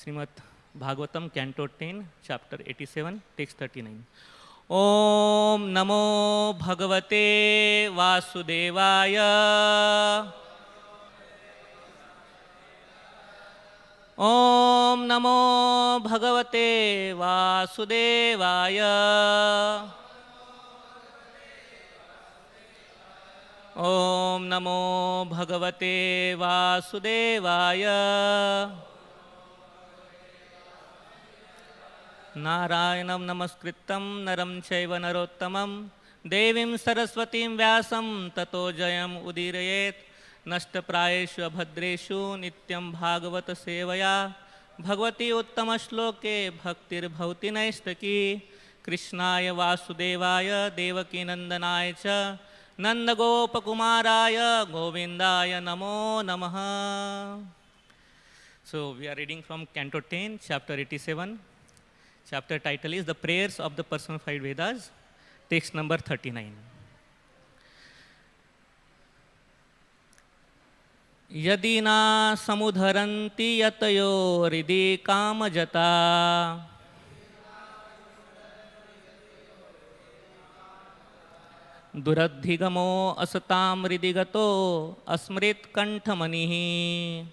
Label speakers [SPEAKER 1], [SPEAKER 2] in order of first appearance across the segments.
[SPEAKER 1] Srimad Bhagavatam, Canto 10, Chapter 87, Text 39. Om Namo Bhagavate Vasudevaya. Om Namo Bhagavate Vasudevaya. Om Namo Bhagavate Vasudevaya. Narayanam Namaskritam Naram Chaiva Narottamam Devim Saraswatim Vyasam Tato Jayam Udirayet Nashtaprayeshu Abhadreshu Nityam Bhagavata Sevaya Bhagavati Uttama Shloke Bhaktir Bhavati Naistaki Krishnaya Vasudevaya Devaki Nandanaya Cha Nanda Gopakumaraya Govindaya Namo Namaha. So we are reading from Canto 10, Chapter 87. Chapter title is The Prayers of the Personified Vedas, text number 39. Yadina samudharanti yatayo ridi kamajata duradhigamo asatam ridigato asmrit kanthamanihi.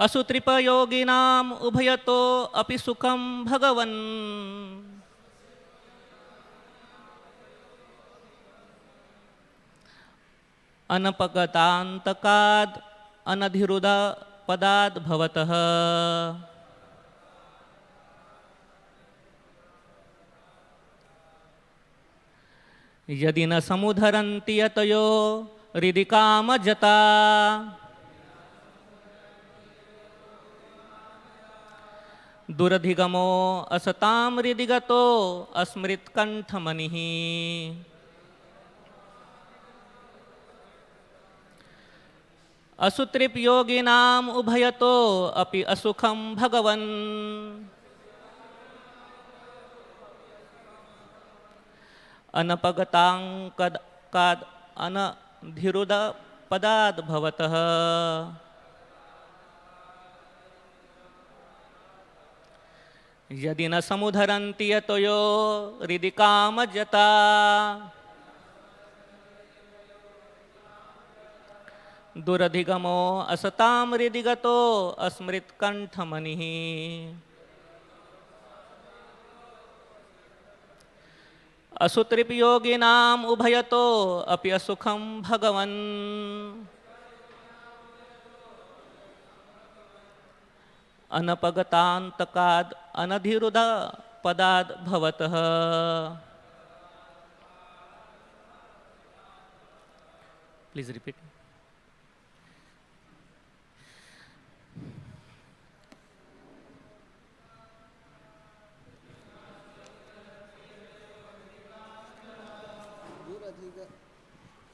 [SPEAKER 1] असुत्रिपयोगिनाम उभयतो अपि सुखम भगवन् अनपगतान्तकाद् अनधिरुद पदाद् भवतः. यदि न समुधरन्ति यतयो हृदि कामजता दुरधिगमो असताम हृदिगतो अस्मृत कंठमनिः. असुत्रिप योगिनाम उभयतो अपि असुखम भगवन् अनपगतांकाद अनधिरुद पदाद् भवतः. यदि न समुधरन्ति यतयो हृदि कामजता दुरधिगमो असताम हृदिगतो अस्मृत कंठमनिः. असुत्रिप योगिनाम उभयतो अपि असुखं भगवन् अनपगतान्तकाद् अनधिरुद पदाद् भवतः. Please repeat.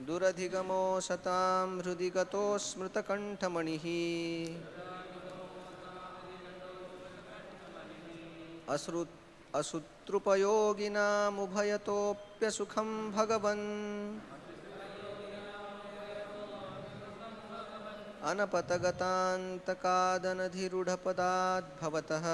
[SPEAKER 2] दुरधिगमो सतां हृदि गतो स्मृतकण्ठमणिः. असुत्रुपयोगिनामुभयतोऽप्यसुखं भगवन् अनपतगतान्तकादनधिरूढपदाद् भवतः.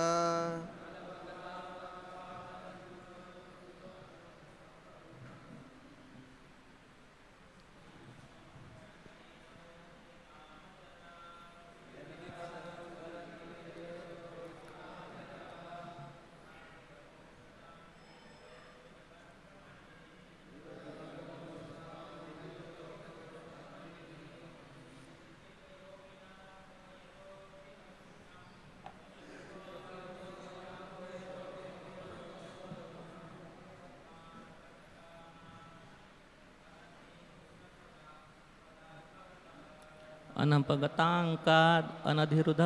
[SPEAKER 2] अनपगतांकाद अनधिरुद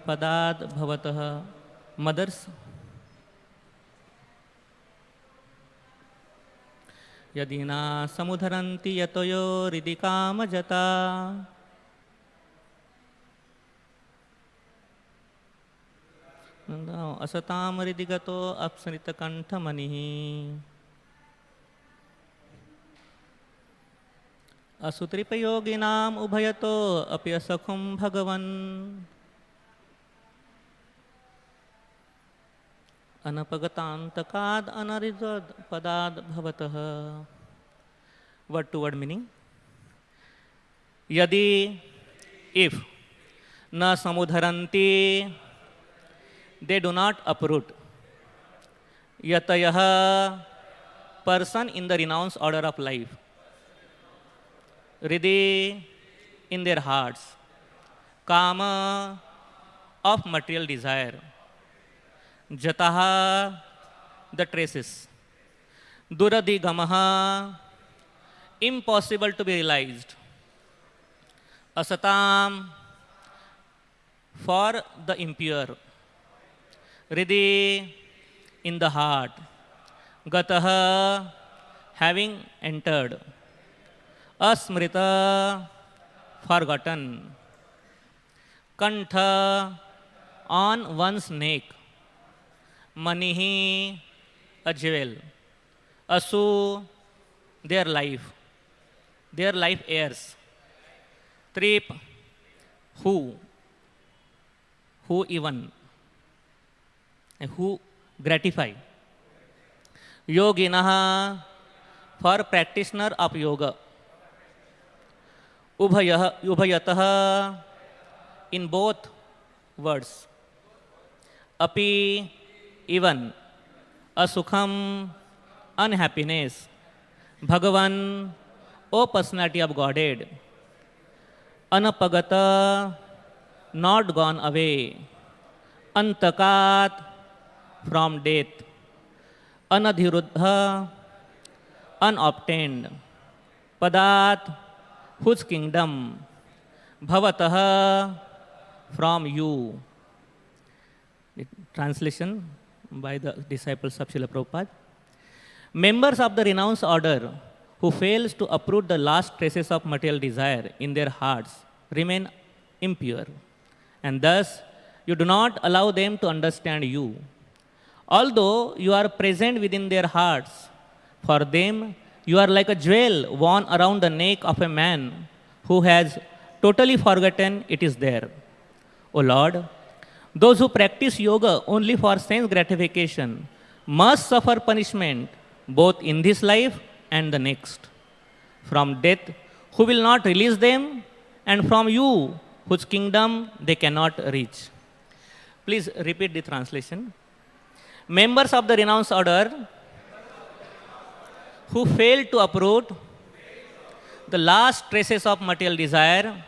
[SPEAKER 2] पदाद् भवतः. मदर्स. यदि न समुधरन्ति यतयो हृदि कामजता असताम हृदि गतो अस्मृत कंठमनिः. असुत्रिपयोगिनाम् उभयतो अपि असखुं भगवन् अनपगतान्तकाद् अनरिजद् पदाद् भवतः. Word to word meaning. Yadi, if, na samudharanti, they do not uproot. Yatayaha, person in the renounced order of life. Hridi, in their hearts. Kama, of material desire. Jataha, the traces. Duradigamaha, impossible to be realized. Asatam, for the impure. Hridi, in the heart. Gataha, having entered. Asmrita, forgotten. Kantha, on one's neck. Manihi, a jewel. Asu, their life heirs. Trip, who even, and who gratify. Yoginaha, for practitioner of yoga. Ubhayataha, in both words. Api, even. Asukham, unhappiness. Bhagavan, O personality of Godhead. Anapagata, not gone away. Antakat, from death. Anadhiruddha, unobtained. Padat, whose kingdom. Bhavataha, from you. Translation by the disciples of Srila Prabhupada. Members of the renounced order who fails to uproot the last traces of material desire in their hearts remain impure, and thus you do not allow them to understand you. Although you are present within their hearts, for them you are like a jewel worn around the neck of a man who has totally forgotten it is there. O Lord, those who practice yoga only for sense gratification must suffer punishment both in this life and the next. From death, who will not release them, and from you, whose kingdom they cannot reach. Please repeat the translation. Members of the renounced order who fail to uproot the last traces of material desire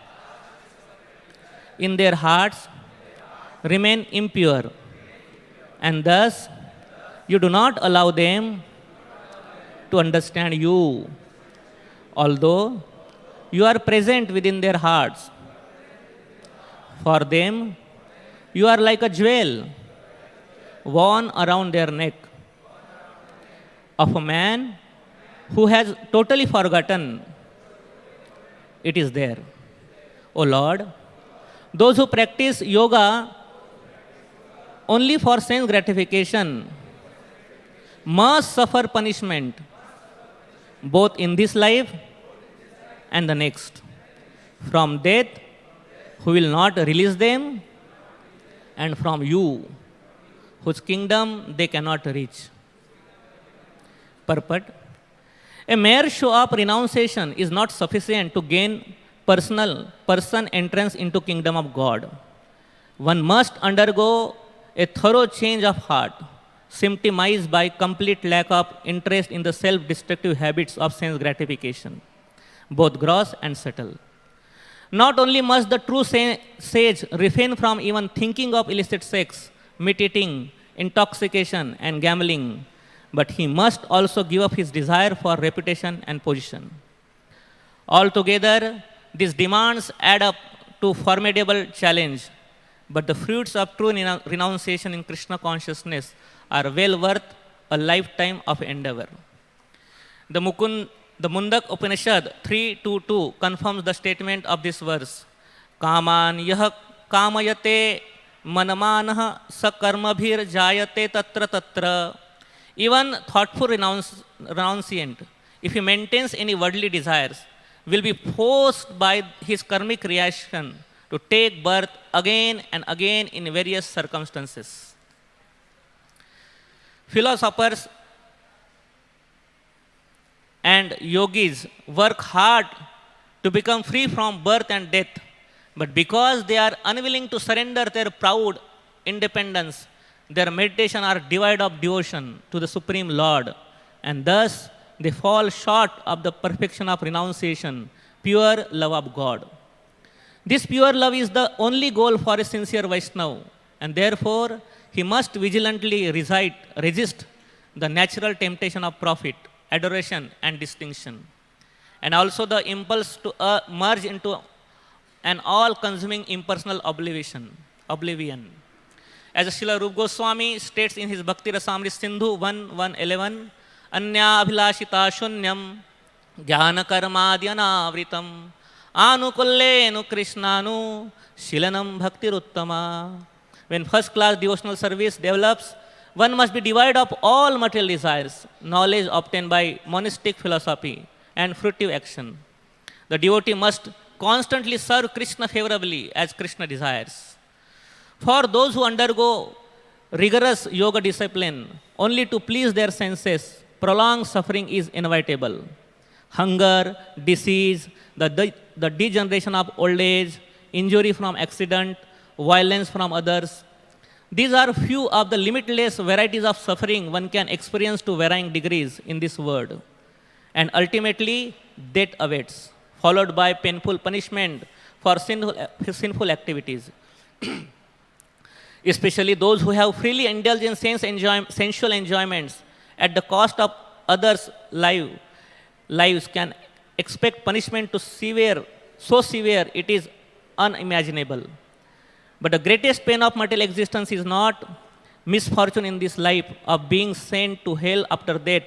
[SPEAKER 2] in their hearts remain impure, and thus you do not allow them to understand you. Although you are present within their hearts, for them you are like a jewel worn around their neck of a man who has totally forgotten it is there. O Lord, those who practice yoga only for sense gratification must suffer punishment both in this life and the next. From death, who will not release them, and from you, whose kingdom they cannot reach. Purport. A mere show of renunciation is not sufficient to gain person entrance into kingdom of God. One must undergo a thorough change of heart, symptomized by complete lack of interest in the self-destructive habits of sense gratification, both gross and subtle. Not only must the true sage refrain from even thinking of illicit sex, meat-eating, intoxication, and gambling, but he must also give up his desire for reputation and position. Altogether, these demands add up to formidable challenge, but the fruits of true renunciation in Krishna consciousness are well worth a lifetime of endeavor. The Mundak Upanishad 3.2.2 confirms the statement of this verse. Kaman yah kamayate manamanah sakarmabhir jayate tatra tatra. Even thoughtful renunciant, if he maintains any worldly desires, will be forced by his karmic reaction to take birth again and again in various circumstances. Philosophers and yogis work hard to become free from birth and death, but because they are unwilling to surrender their proud independence, their meditation are devoid of devotion to the Supreme Lord, and thus they fall short of the perfection of renunciation, pure love of God. This pure love is the only goal for a sincere Vaishnava, and therefore he must vigilantly resist the natural temptation of profit, adoration, and distinction, and also the impulse to merge into an all-consuming impersonal oblivion. As Srila Rupa Goswami states in his Bhakti Rasamrita Sindhu 1:11, Anya abhilashita shunyam jnana karmadyanavritam anukullenu krishnanu shilanam bhaktiruttama. When first-class devotional service develops, one must be devoid of all material desires, knowledge obtained by monastic philosophy, and fruitive action. The devotee must constantly serve Krishna favorably as Krishna desires. For those who undergo rigorous yoga discipline only to please their senses, prolonged suffering is inevitable. Hunger, disease, the degeneration of old age, injury from accident, violence from others. These are few of the limitless varieties of suffering one can experience to varying degrees in this world. And ultimately, death awaits, followed by painful punishment for sinful activities. Especially those who have freely indulged in sensual enjoyments at the cost of others' lives can expect punishment so severe it is unimaginable. But the greatest pain of material existence is not misfortune in this life of being sent to hell after death.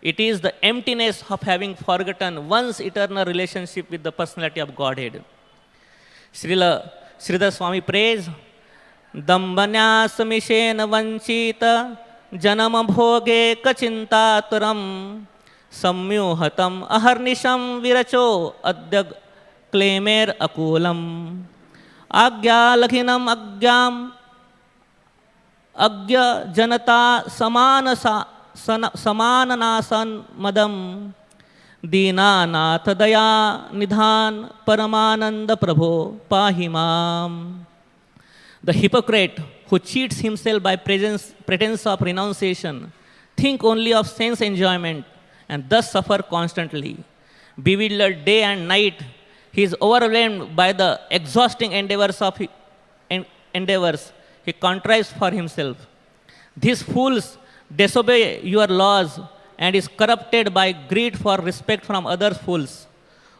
[SPEAKER 2] It is the emptiness of having forgotten one's eternal relationship with the personality of Godhead. Srila Sridhar Swami prays, Dambanyasmishena vanchita janama bhoge kachintaturam samyuhatam aharnisham viracho adyag klemer akulam agya lakhinam agyam agya janata samananasan madam deenanath daya nidhan paramananda prabho pahimam. The hypocrite who cheats himself by pretense of renunciation think only of sense enjoyment and thus suffer constantly. Bewildered day and night, he is overwhelmed by the exhausting endeavors he contrives for himself. These fools disobey your laws and is corrupted by greed for respect from other fools.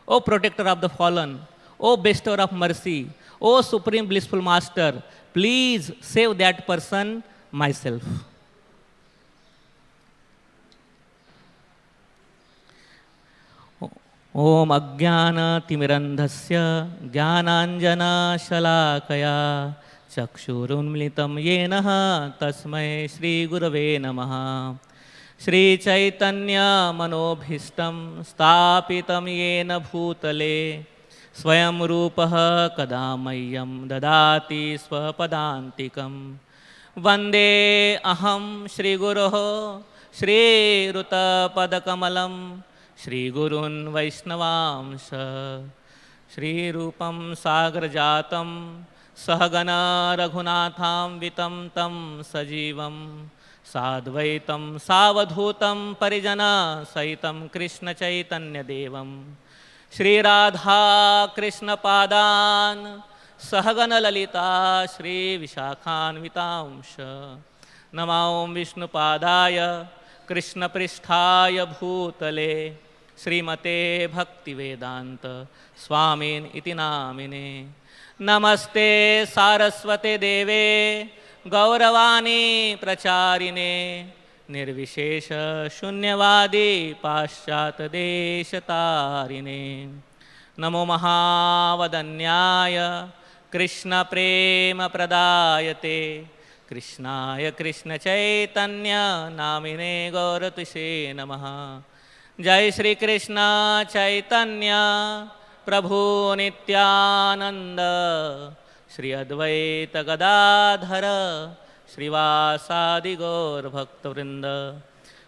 [SPEAKER 2] O protector of the fallen, O bestower of mercy, O supreme blissful master, please save that person, myself. Om Ajnana Timirandhasya Jnananjana Shalakaya Chakshurunmilitam Yenaha Tasmai Shri Gurave Namaha. Shri Chaitanya Manobhishtam Stapitam Yena Bhutale Swayam Rupaha Kadamayyam Dadati Swapadantikam Vande Aham Shri Guroho Shri Ruta Padakamalam Shri Gurun Vaishnavamsha Shri Rupam Sagar Jatam Sahagana Raghunatham Vitam Tam Sajivam Sadvaitam Savadhutam Parijana Saitam Krishna Chaitanya Devam Shri Radha Krishna Padan Sahagana Lalita Shri Vishakhan Vitamsha Namaum Vishnu Padaya Krishna Pristhaya Bhutale Srimate Bhakti Vedanta Swamin Iti Namine Namaste Saraswate Deve Gauravani Pracharine Nirvishesha Shunyavadi Paschat Deshatarine Namo Mahavadanyaya Krishna Prema Pradayate Krishnaya Krishna Chaitanya Namine Gauratuse Namaha Jai Shri Krishna Chaitanya Prabhu Nityananda Shri Advaita Gadadhara Srivasadi Gaur Bhaktavrinda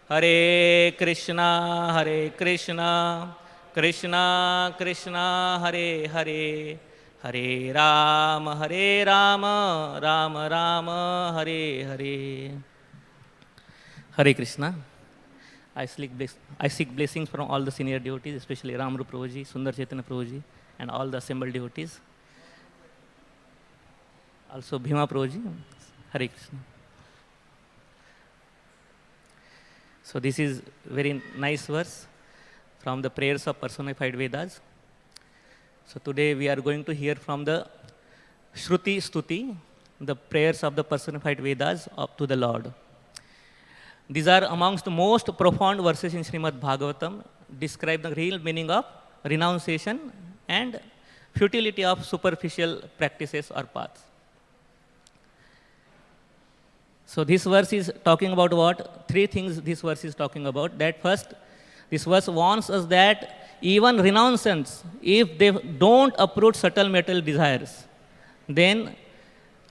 [SPEAKER 2] Hare Krishna Krishna Krishna Hare Hare Hare Rama Rama Rama Hare Hare. Hare Krishna. I seek blessings from all the senior devotees, especially Ramaru Prabhuji, Sundar Chaitanya Prabhuji, and all the assembled devotees. Also Bhima Prabhuji. Hare Krishna. So this is very nice verse from the prayers of personified Vedas. So today we are going to hear from the Shruti Stuti, the prayers of the personified Vedas up to the Lord. These are amongst the most profound verses in Srimad Bhagavatam, describe the real meaning of renunciation and futility of superficial practices or paths. So this verse is talking about what? Three things this verse is talking about. That first, this verse warns us that even renouncants, if they don't uproot subtle material desires, then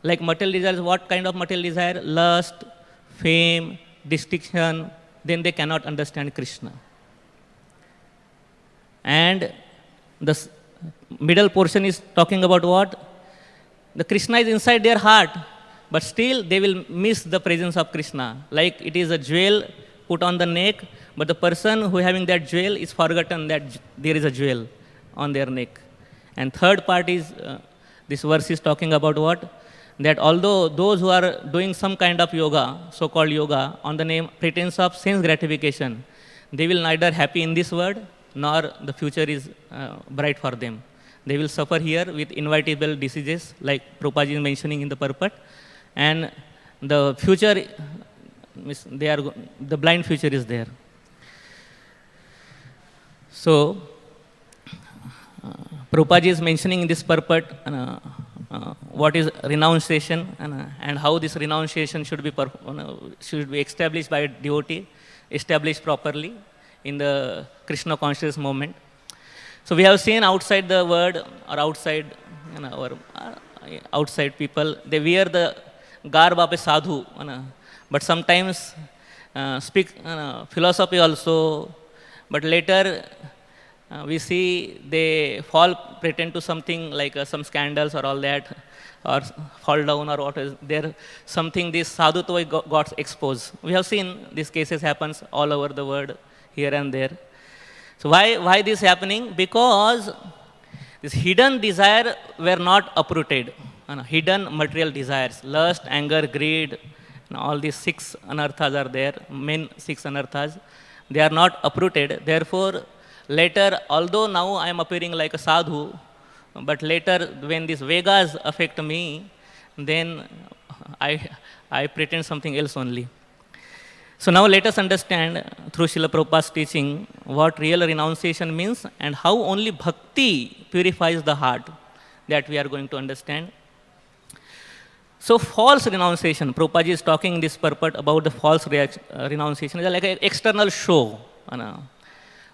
[SPEAKER 2] like material desires, what kind of material desire? Lust, fame, distinction, then they cannot understand Krishna. And the middle portion is talking about what? The Krishna is inside their heart, but still they will miss the presence of Krishna. Like it is a jewel put on the neck, but the person who having that jewel is forgotten that there is a jewel on their neck. And third part is, this verse is talking about what? That although those who are doing some kind of yoga, so-called yoga, on the name pretense of sense gratification, they will neither happy in this world, nor the future is bright for them. They will suffer here with inevitable diseases, like Prabhupada is mentioning in the purport, and the future, the blind future is there. So, Prabhupada is mentioning in this purport what is renunciation and how this renunciation should be established by a devotee, established properly in the Krishna conscious moment. So we have seen outside the word or outside, or outside people, they wear the garb of a sadhu, but sometimes speak philosophy also, but later we see they pretend to something like some scandals or all that, or fall down or what is there, something this sadhutva got exposed. We have seen these cases happens all over the world, here and there. So why this happening? Because this hidden desire were not uprooted. Hidden material desires, lust, anger, greed, all these 6 anarthas are there, main 6 anarthas. They are not uprooted. Therefore, later, although now I am appearing like a sadhu, but later when these Vegas affect me, then I pretend something else only. So now let us understand through Srila Prabhupada's teaching what real renunciation means and how only bhakti purifies the heart. That we are going to understand. So false renunciation, Prabhupada is talking in this purport about the false renunciation. It's like an external show.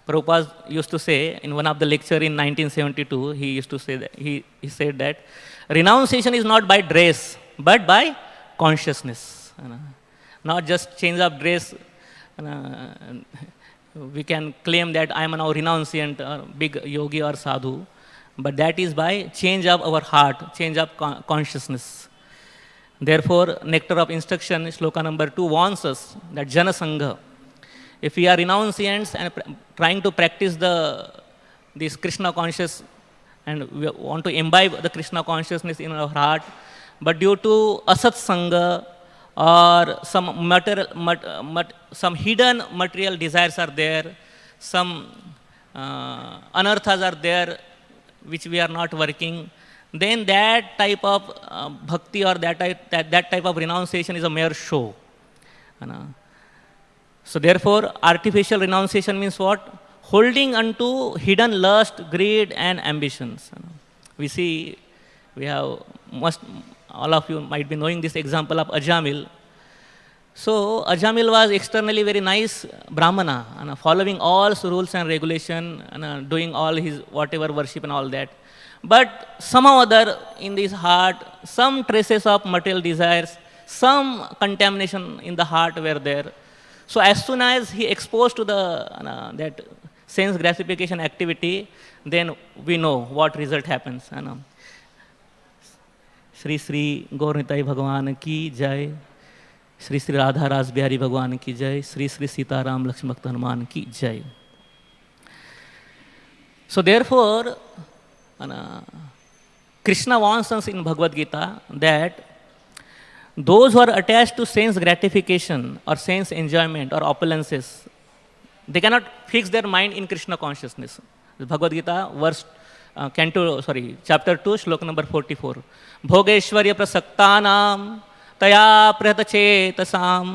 [SPEAKER 2] Prabhupada used to say in one of the lecture in 1972, he used to say that, he said that renunciation is not by dress, but by consciousness. Not just change of dress, we can claim that I am now renunciant, or big yogi or sadhu, but that is by change of our heart, change of consciousness. Therefore, Nectar of Instruction, Shloka number 2 warns us that Jana Sangha, if we are renunciants and trying to practice this Krishna conscious and we want to imbibe the Krishna consciousness in our heart, but due to asat sangha or some hidden material desires are there, some anarthas are there which we are not working, then that type of bhakti or that type of renunciation is a mere show. So therefore, artificial renunciation means what? Holding unto hidden lust, greed and ambitions. We see, all of you might be knowing this example of Ajamil. So Ajamil was externally very nice Brahmana, and following all rules and regulation, and doing all his whatever worship and all that. But somehow other in his heart, some traces of material desires, some contamination in the heart were there. So as soon as he exposed to the that sense gratification activity, then we know what result happens. Sri Sri Gauranga Bhagavan ki jai. Sri Sri Radha Ras Bihari Bhagwan ki jai, Sri Sri Sita Ram Lakshman Bhakta Hanuman ki jai. So therefore, Krishna wants us in Bhagavad-gita that those who are attached to sense gratification or sense enjoyment or opulences, they cannot fix their mind in Krishna consciousness. Bhagavad-gita, chapter 2, shloka number 44. Bhogeshwarya prasaktanam तया प्रहतचेतसाम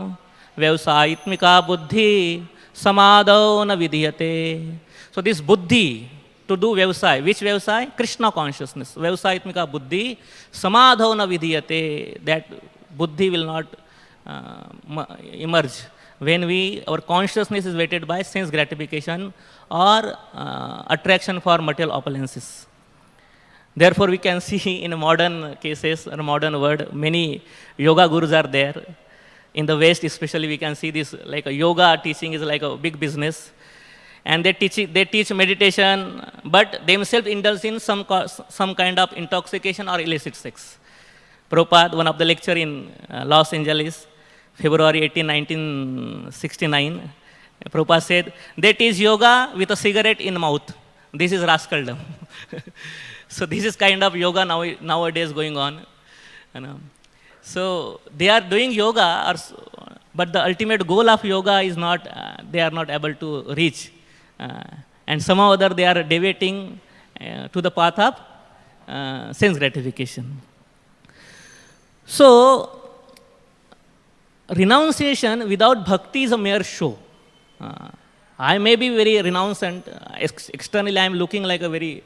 [SPEAKER 2] व्यवसायित्मिका बुद्धि समादौ न विधीयते. So this buddhi to do vyavasai, which vyavasai? Krishna consciousness. Vyavasayitmika buddhi samadhau na vidhiyate. That buddhi will not emerge when our consciousness is weighted by sense gratification or attraction for material opulences. Therefore, we can see in modern cases or modern world, many yoga gurus are there. In the West, especially, we can see this like a yoga teaching is like a big business, and they teach meditation, but themselves indulge in some kind of intoxication or illicit sex. Prabhupada, one of the lecture in Los Angeles, February 18, 1969, Prabhupada said, they teach yoga with a cigarette in mouth. This is rascaldom. So this is kind of yoga nowadays going on. So they are doing yoga, but the ultimate goal of yoga is not, they are not able to reach. And somehow or other they are deviating to the path of sense gratification. So renunciation without bhakti is a mere show. I may be very renouncant. Externally I am looking like a very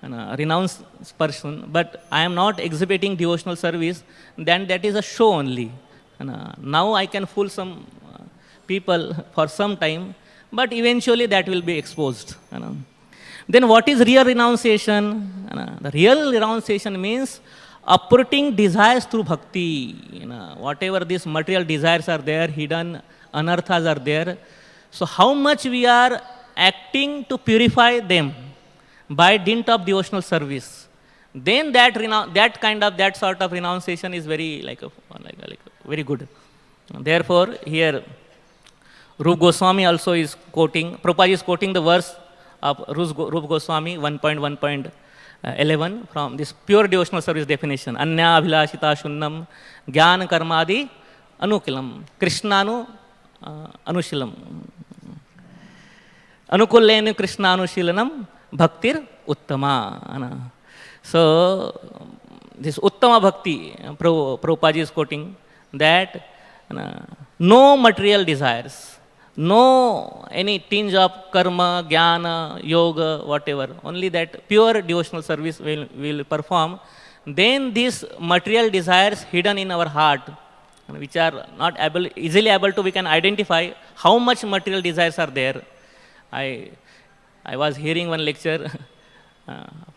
[SPEAKER 2] renounced person, but I am not exhibiting devotional service, then that is a show only. Now I can fool some people for some time, but eventually that will be exposed. Then what is real renunciation? The real renunciation means uprooting desires through bhakti. Whatever these material desires are there, hidden anarthas are there. So how much we are acting to purify them by dint of devotional service, then that sort of renunciation is very very good. Therefore, here Rupa Goswami also is quoting, Prabhupada is quoting the verse of Rupa Goswami 1.1.11 from this pure devotional service definition. Anya abhilashita shunnam jnana karmadi anukilam krishnanu anushilam anukullenu krishnanushilanam bhaktir uttama. So this uttama bhakti, Prabhupada is quoting that no material desires, no any tinge of karma, jnana, yoga, whatever, only that pure devotional service will perform. Then these material desires hidden in our heart, which are not easily able to, we can identify how much material desires are there. I was hearing one lecture,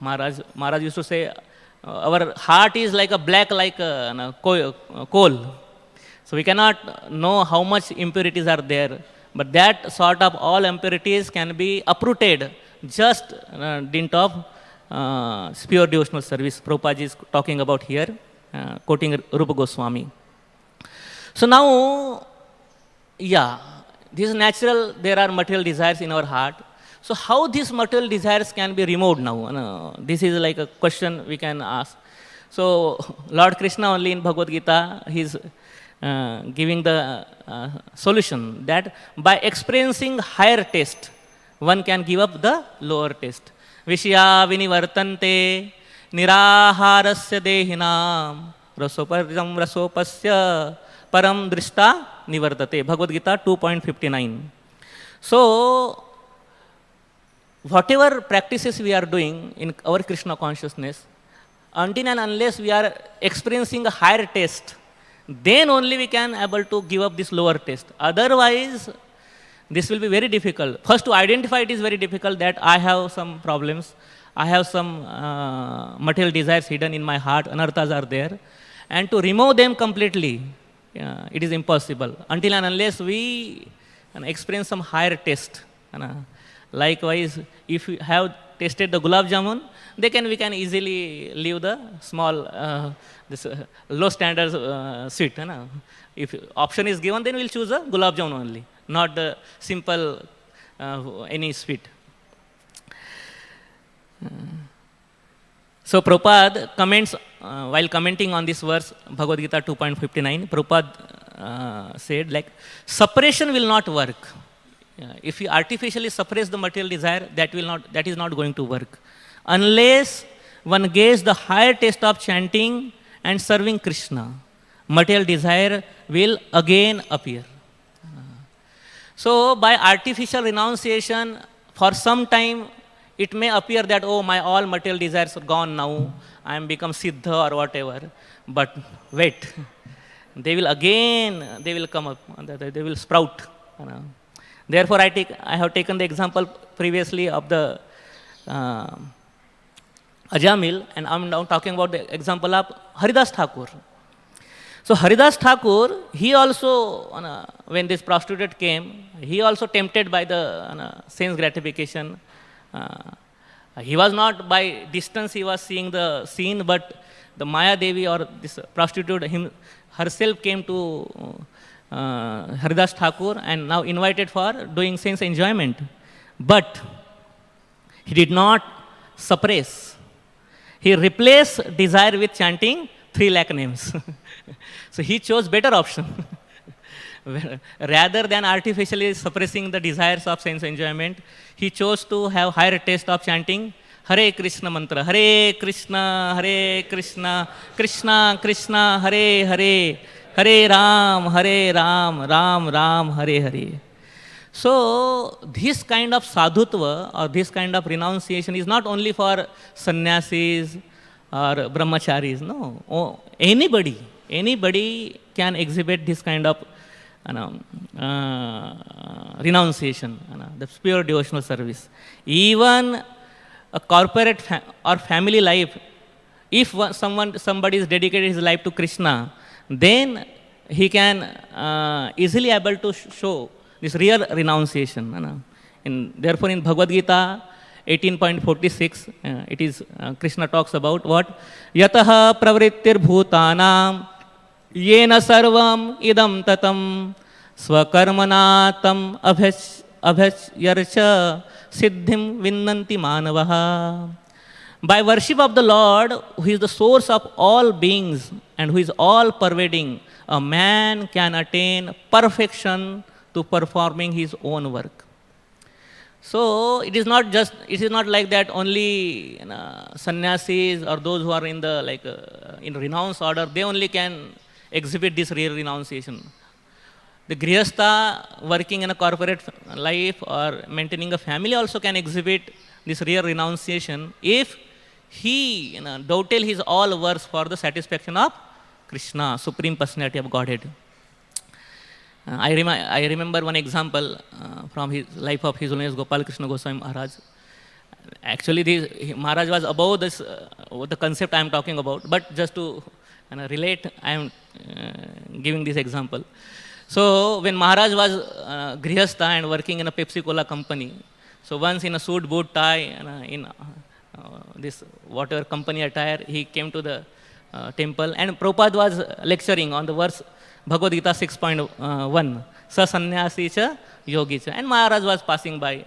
[SPEAKER 2] Maharaj used to say, our heart is like a black, like a coal. So we cannot know how much impurities are there. But that sort of all impurities can be uprooted just dint of pure devotional service. Prabhupada is talking about here, quoting Rupa Goswami. So now, yeah, this is natural, there are material desires in our heart. So how these material desires can be removed now? This is like a question we can ask. So Lord Krishna only in Bhagavad-gita, he is giving the solution that by experiencing higher taste, one can give up the lower taste. Vishya vinivartante niraharasya dehinam rasoparam rasopasya param drishta nivartate. Bhagavad-gita 2.59. So whatever practices we are doing in our Krishna consciousness, until and unless we are experiencing a higher taste, then only we can able to give up this lower taste. Otherwise, this will be very difficult. First, to identify it is very difficult that I have some problems. I have some material desires hidden in my heart, anarthas are there. And to remove them completely, it is impossible. Until and unless we experience some higher taste. Likewise, if we have tasted the gulab jamun, we can easily leave the small, this low standard sweet. If option is given, then we'll choose a gulab jamun only, not the simple any sweet. So Prabhupada comments, while commenting on this verse, Bhagavad-gita 2.59, Prabhupada said like, separation will not work. If you artificially suppress the material desire, that is not going to work. Unless one gets the higher taste of chanting and serving Krishna, material desire will again appear. So by artificial renunciation, for some time, it may appear that, oh, my all material desires are gone now, I am become siddha or whatever. But wait, they will come up, they will sprout. Therefore, I have taken the example previously of the Ajamil, and I am now talking about the example of Haridas Thakur. So Haridas Thakur, he also, when this prostitute came, he also tempted by the sense gratification. He was not by distance, he was seeing the scene, but the Maya Devi or this prostitute herself came to Haridas Thakur and now invited for doing sense enjoyment. But he did not suppress. He replaced desire with chanting 3 lakh names. So he chose better option. Rather than artificially suppressing the desires of sense enjoyment, he chose to have higher taste of chanting Hare Krishna mantra, Hare Krishna, Krishna Krishna, Hare Hare, Hare Ram, Ram Ram, Hare Hare. So this kind of sadhutva or this kind of renunciation is not only for sannyasis or brahmacharis. No, anybody can exhibit this kind of renunciation, the pure devotional service. Even a corporate or family life, if somebody is dedicated his life to Krishna, then he can easily able to show this real renunciation. Therefore, in Bhagavad-gita 18.46, it is Krishna talks about what? Yataha pravrittir bhutanam yena sarvam idam tatam swakarmanatam abhasyarcha siddhim vinnanti manavaha. By worship of the Lord, who is the source of all beings and who is all pervading, a man can attain perfection to performing his own work. So it is not like that only sannyasis or those who are in the in renounce order, they only can exhibit this real renunciation. The grihastha working in a corporate life or maintaining a family also can exhibit this real renunciation if he dovetail his all works for the satisfaction of Krishna, Supreme Personality of Godhead. I remember one example from his life of His Holiness Gopal Krishna Goswami Maharaj. Actually, Maharaj was above this, the concept I am talking about, but just to relate, I am giving this example. So, when Maharaj was grihastha and working in a Pepsi Cola company, so once in a suit, boot, tie, in this whatever company attire, he came to the temple, and Prabhupada was lecturing on the verse Bhagavad-gita 6.1, Sa sannyasi cha yogi cha. And Maharaj was passing by,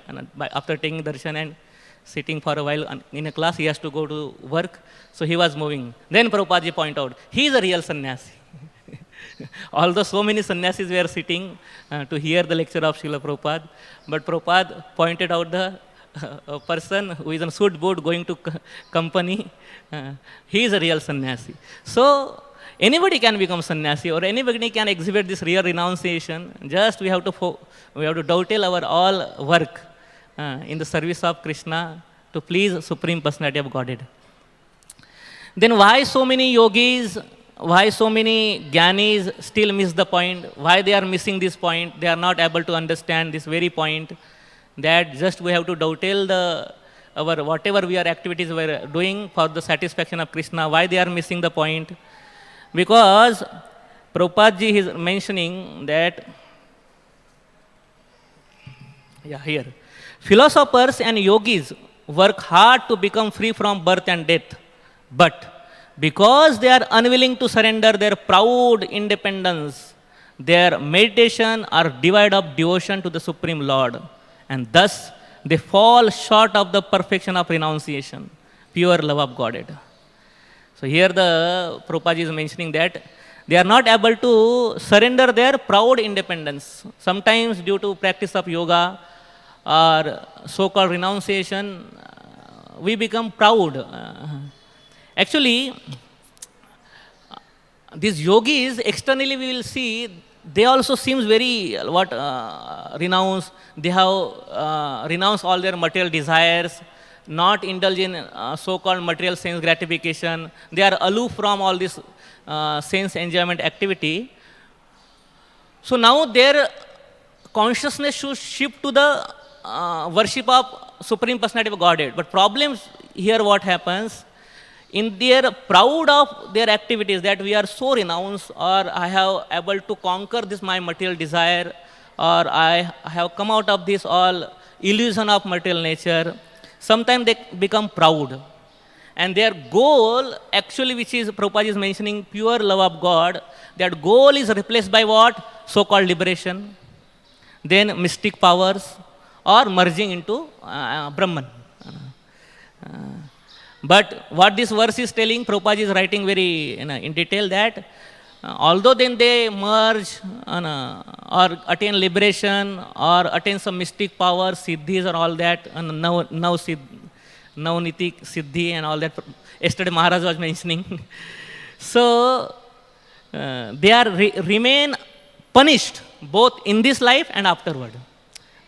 [SPEAKER 2] after taking darshan and sitting for a while in a class, he has to go to work, so he was moving. Then Prabhupada pointed out, he is a real sannyasi. Although so many sannyasis were sitting to hear the lecture of Srila Prabhupada, but Prabhupada pointed out the person who is on suit boot going to company, he is a real sannyasi. So anybody can become sannyasi or anybody can exhibit this real renunciation. Just we have to dovetail our all work in the service of Krishna to please Supreme Personality of Godhead. Then why so many yogis why so many Gyanis still miss the point? Why they are missing this point? They are not able to understand this very point that just we have to dovetail our whatever we are activities we are doing for the satisfaction of Krishna. Why they are missing the point? Because Prabhupada ji is mentioning that, here, philosophers and yogis work hard to become free from birth and death, but because they are unwilling to surrender their proud independence, their meditation are devoid of devotion to the Supreme Lord, and thus they fall short of the perfection of renunciation, pure love of Godhead. So here the Prabhupada is mentioning that they are not able to surrender their proud independence. Sometimes due to practice of yoga or so-called renunciation, we become proud. Actually, these yogis, externally we will see, they also seems very, renounced. They have renounced all their material desires, not indulge in so-called material sense gratification. They are aloof from all this sense enjoyment activity. So now their consciousness should shift to the worship of Supreme Personality of Godhead. But problems here what happens, in their proud of their activities that we are so renounced, or I have able to conquer this my material desire, or I have come out of this all illusion of material nature, sometimes they become proud. And their goal, actually, which is Prabhupada is mentioning, pure love of God, that goal is replaced by what? So-called liberation, then mystic powers, or merging into Brahman. But what this verse is telling, Prabhupada is writing very in detail that although then they merge or attain liberation or attain some mystic power, siddhis or all that, and now Navnitik Siddhi and all that, yesterday Maharaj was mentioning. So, they are remain punished both in this life and afterward.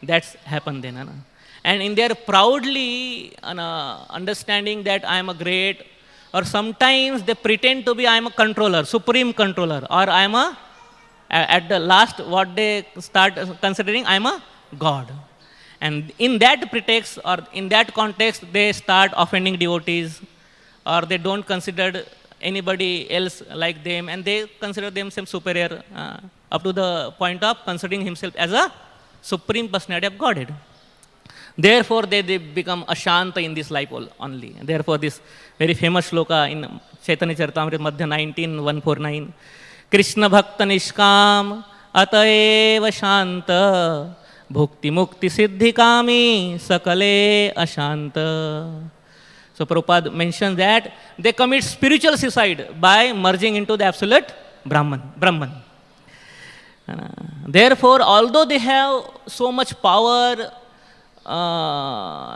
[SPEAKER 2] That's happened then. And in their proudly understanding that I am a great, or sometimes they pretend to be I am a controller, supreme controller, or I am at the last what they start considering I am a God. And in that pretext or in that context, they start offending devotees, or they don't consider anybody else like them, and they consider themselves superior up to the point of considering himself as a Supreme Personality of Godhead. Therefore, they become ashanta in this life only. And therefore, this very famous shloka in Chaitanya Charitamrita Madhya 19:149, Krishna Bhakta Nishkam Ataeva Shanta Bhukti Mukti Siddhi Kami Sakale Ashanta. So Prabhupada mentions that they commit spiritual suicide by merging into the absolute Brahman. Therefore, although they have so much power,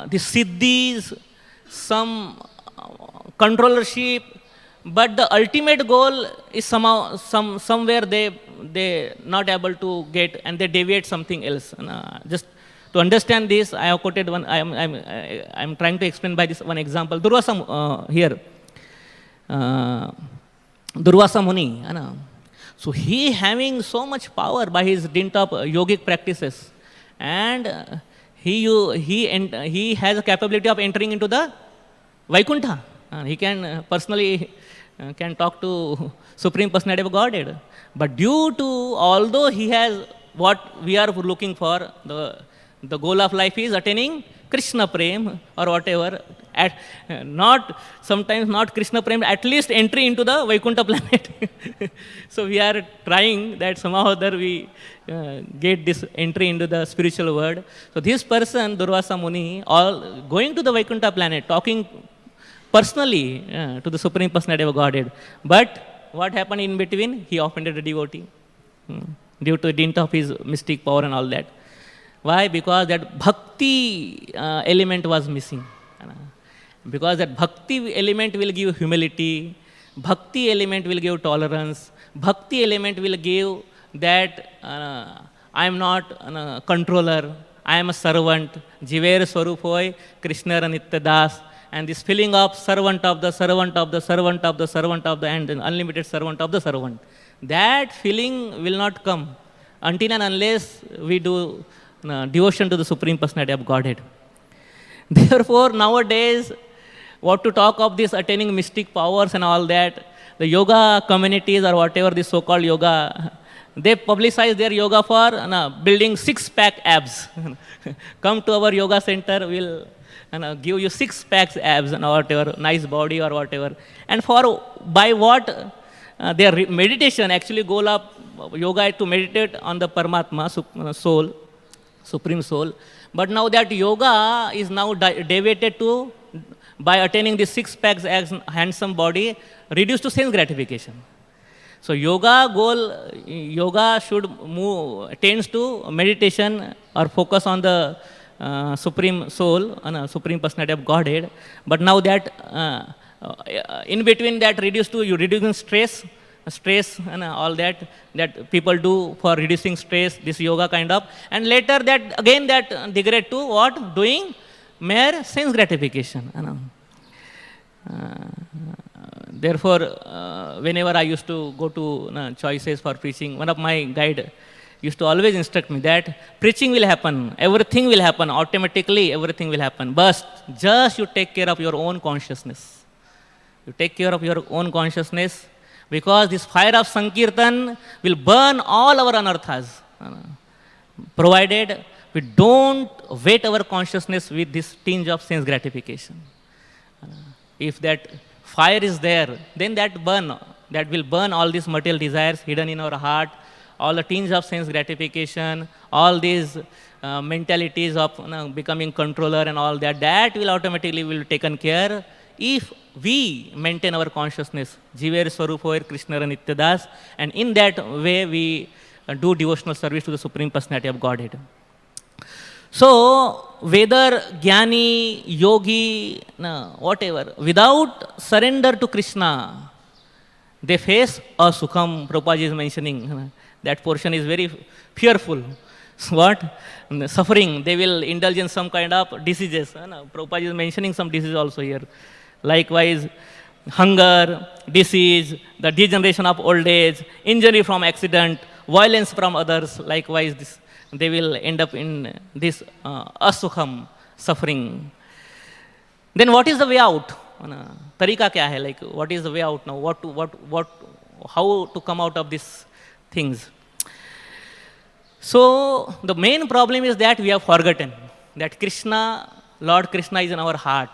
[SPEAKER 2] the siddhis, some controllership, but the ultimate goal is somehow somewhere they not able to get, and they deviate something else. Just to understand this, I have quoted one. I'm trying to explain by this one example. Durvasa here, Durvasa Muni. So he having so much power by his dint of yogic practices, and he has a capability of entering into the Vaikuntha. He can personally can talk to Supreme Personality of Godhead. But due to, although he has what we are looking for, the goal of life is attaining Krishna Prem or whatever, sometimes not Krishna Prem, at least entry into the Vaikuntha planet. So we are trying that somehow or other we get this entry into the spiritual world. So this person, Durvasa Muni, all going to the Vaikuntha planet, talking personally to the Supreme Personality of Godhead. But what happened in between? He offended a devotee due to the dint of his mystic power and all that. Why? Because that bhakti element was missing. Because that bhakti element will give humility, bhakti element will give tolerance, bhakti element will give that I am not a controller, I am a servant, Jiver Swarup hoy, Krishna Nitya Das, and this feeling of servant of the servant of the servant of the servant of the and unlimited servant of the servant. That feeling will not come until and unless we do devotion to the Supreme Personality of Godhead. Therefore, nowadays, what to talk of this attaining mystic powers and all that, the yoga communities or whatever the so-called yoga, they publicize their yoga for building six-pack abs. Come to our yoga center, we'll give you six-pack abs and whatever, nice body or whatever. And for by what their meditation, actually goal of yoga is to meditate on the Paramatma, soul, Supreme Soul. But now that yoga is now deviated to, by attaining the six-pack abs, handsome body, reduced to sense gratification. So yoga should tends to meditation or focus on the Supreme Soul, Supreme Personality of Godhead. But now that in between that reduced to you reducing stress and all that people do for reducing stress, this yoga kind of, and later that again that degrade to what? Doing mere sense gratification. Therefore, whenever I used to go to choices for preaching, one of my guide used to always instruct me that preaching will happen, everything will happen, automatically everything will happen, but just you take care of your own consciousness. You take care of your own consciousness, because this fire of Sankirtan will burn all our anarthas, provided we don't weight our consciousness with this tinge of sense gratification. If that fire is there, then that will burn all these material desires hidden in our heart, all the tinge of sense gratification, all these mentalities of becoming controller and all that, that will automatically be taken care if we maintain our consciousness, Jiver Swarupoir Krishna Nityadas, and in that way we do devotional service to the Supreme Personality of Godhead. So, whether Jnani, Yogi, whatever, without surrender to Krishna, they face Asukham. Prabhupada is mentioning. That portion is very fearful. What? Suffering. They will indulge in some kind of diseases. Prabhupada is mentioning some disease also here. Likewise, hunger, disease, the degeneration of old age, injury from accident, violence from others. Likewise, they will end up in this asukham, suffering. Then what is the way out? Tarika kya hai? Like, what is the way out now? How to come out of these things? So, the main problem is that we have forgotten that Krishna, Lord Krishna is in our heart.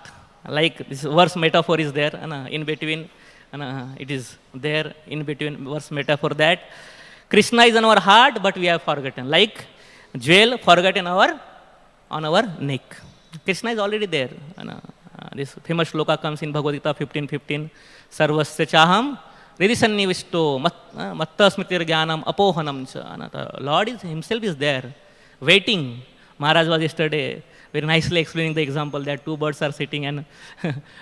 [SPEAKER 2] Like this verse metaphor is there, in between, it is there in between verse metaphor that Krishna is in our heart, but we have forgotten. Like jewel forgotten on our neck. Krishna is already there. This famous shloka comes in Bhagavad-gita 15:15. Sarvasya chaham ridisannivishto matta smritir jnanam apohanam cha. The Lord himself is there, waiting. Maharaj was yesterday very nicely explaining the example that two birds are sitting and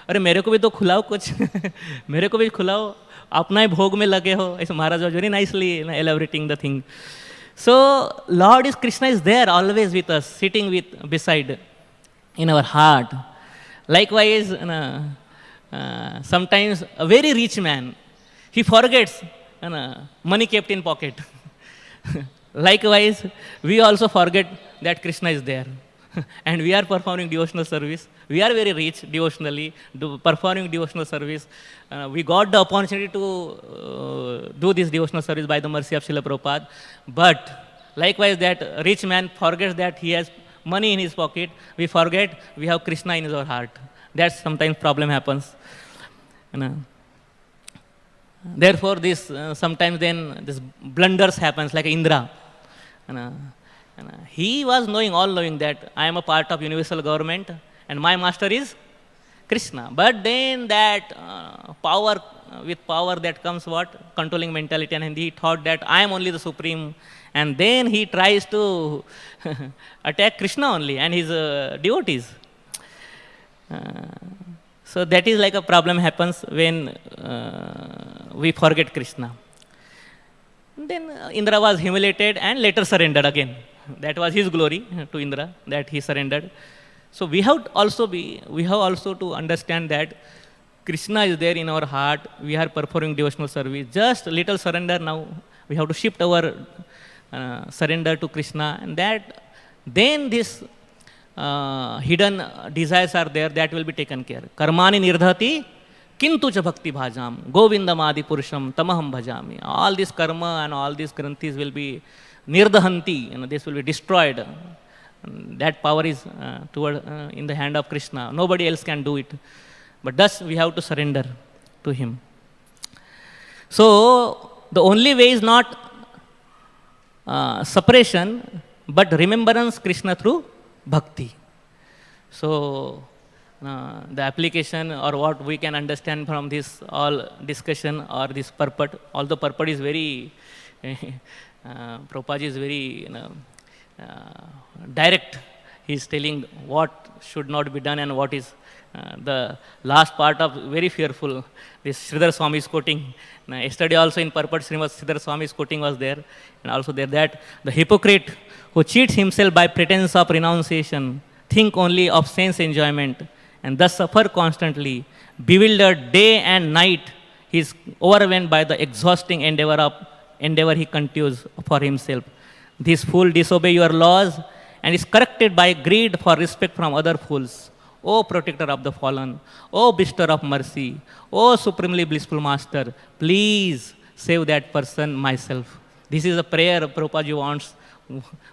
[SPEAKER 2] अरे मेरे को भी तो खुलाओ कुछ मेरे को भी खुलाओ अपना ही भोग में लगे हो ऐसे Maharaj was very nicely elaborating the thing. So Lord Krishna is there always with us, sitting beside in our heart. Likewise, sometimes a very rich man, he forgets money kept in pocket. Likewise, we also forget that Krishna is there. And we are performing devotional service. We are very rich devotionally, performing devotional service. We got the opportunity to do this devotional service by the mercy of Srila Prabhupada. But likewise, that rich man forgets that he has money in his pocket. We forget we have Krishna in our heart. That's sometimes problem happens. Therefore, this sometimes then this blunders happens like Indra. He was all knowing that I am a part of universal government and my master is Krishna. But then that with power that comes what? Controlling mentality, and he thought that I am only the supreme, and then he tries to attack Krishna only and his devotees. So that is like a problem happens when we forget Krishna. Then Indra was humiliated and later surrendered again. That was his glory to Indra, that he surrendered. So we have to understand that Krishna is there in our heart. We are performing devotional service. Just little surrender now. We have to shift our surrender to Krishna, and that then this hidden desires are there, that will be taken care. Karmani nirdhati kintu cha bhakti bhajam govindam adi purusham tamaham bhajami. All this karma and all these granthis will be nirdhanti, this will be destroyed. That power is in the hand of Krishna. Nobody else can do it. But thus we have to surrender to him. So the only way is not separation, but remembrance Krishna through bhakti. So the application or what we can understand from this all discussion or this purport, although purport is very, Prabhupada is very direct. He is telling what should not be done and what is. The last part of very fearful, this Sridhar Swami is quoting. Yesterday also in purport, Sridhar Swami's quoting was there, and also there that the hypocrite who cheats himself by pretense of renunciation, think only of sense enjoyment, and thus suffer constantly, bewildered day and night, he is overwhelmed by the exhausting endeavor he continues for himself. This fool disobey your laws and is corrected by greed for respect from other fools. O protector of the fallen, O bestower of mercy, O supremely blissful master, please save that person, myself. This is a prayer Prabhupada wants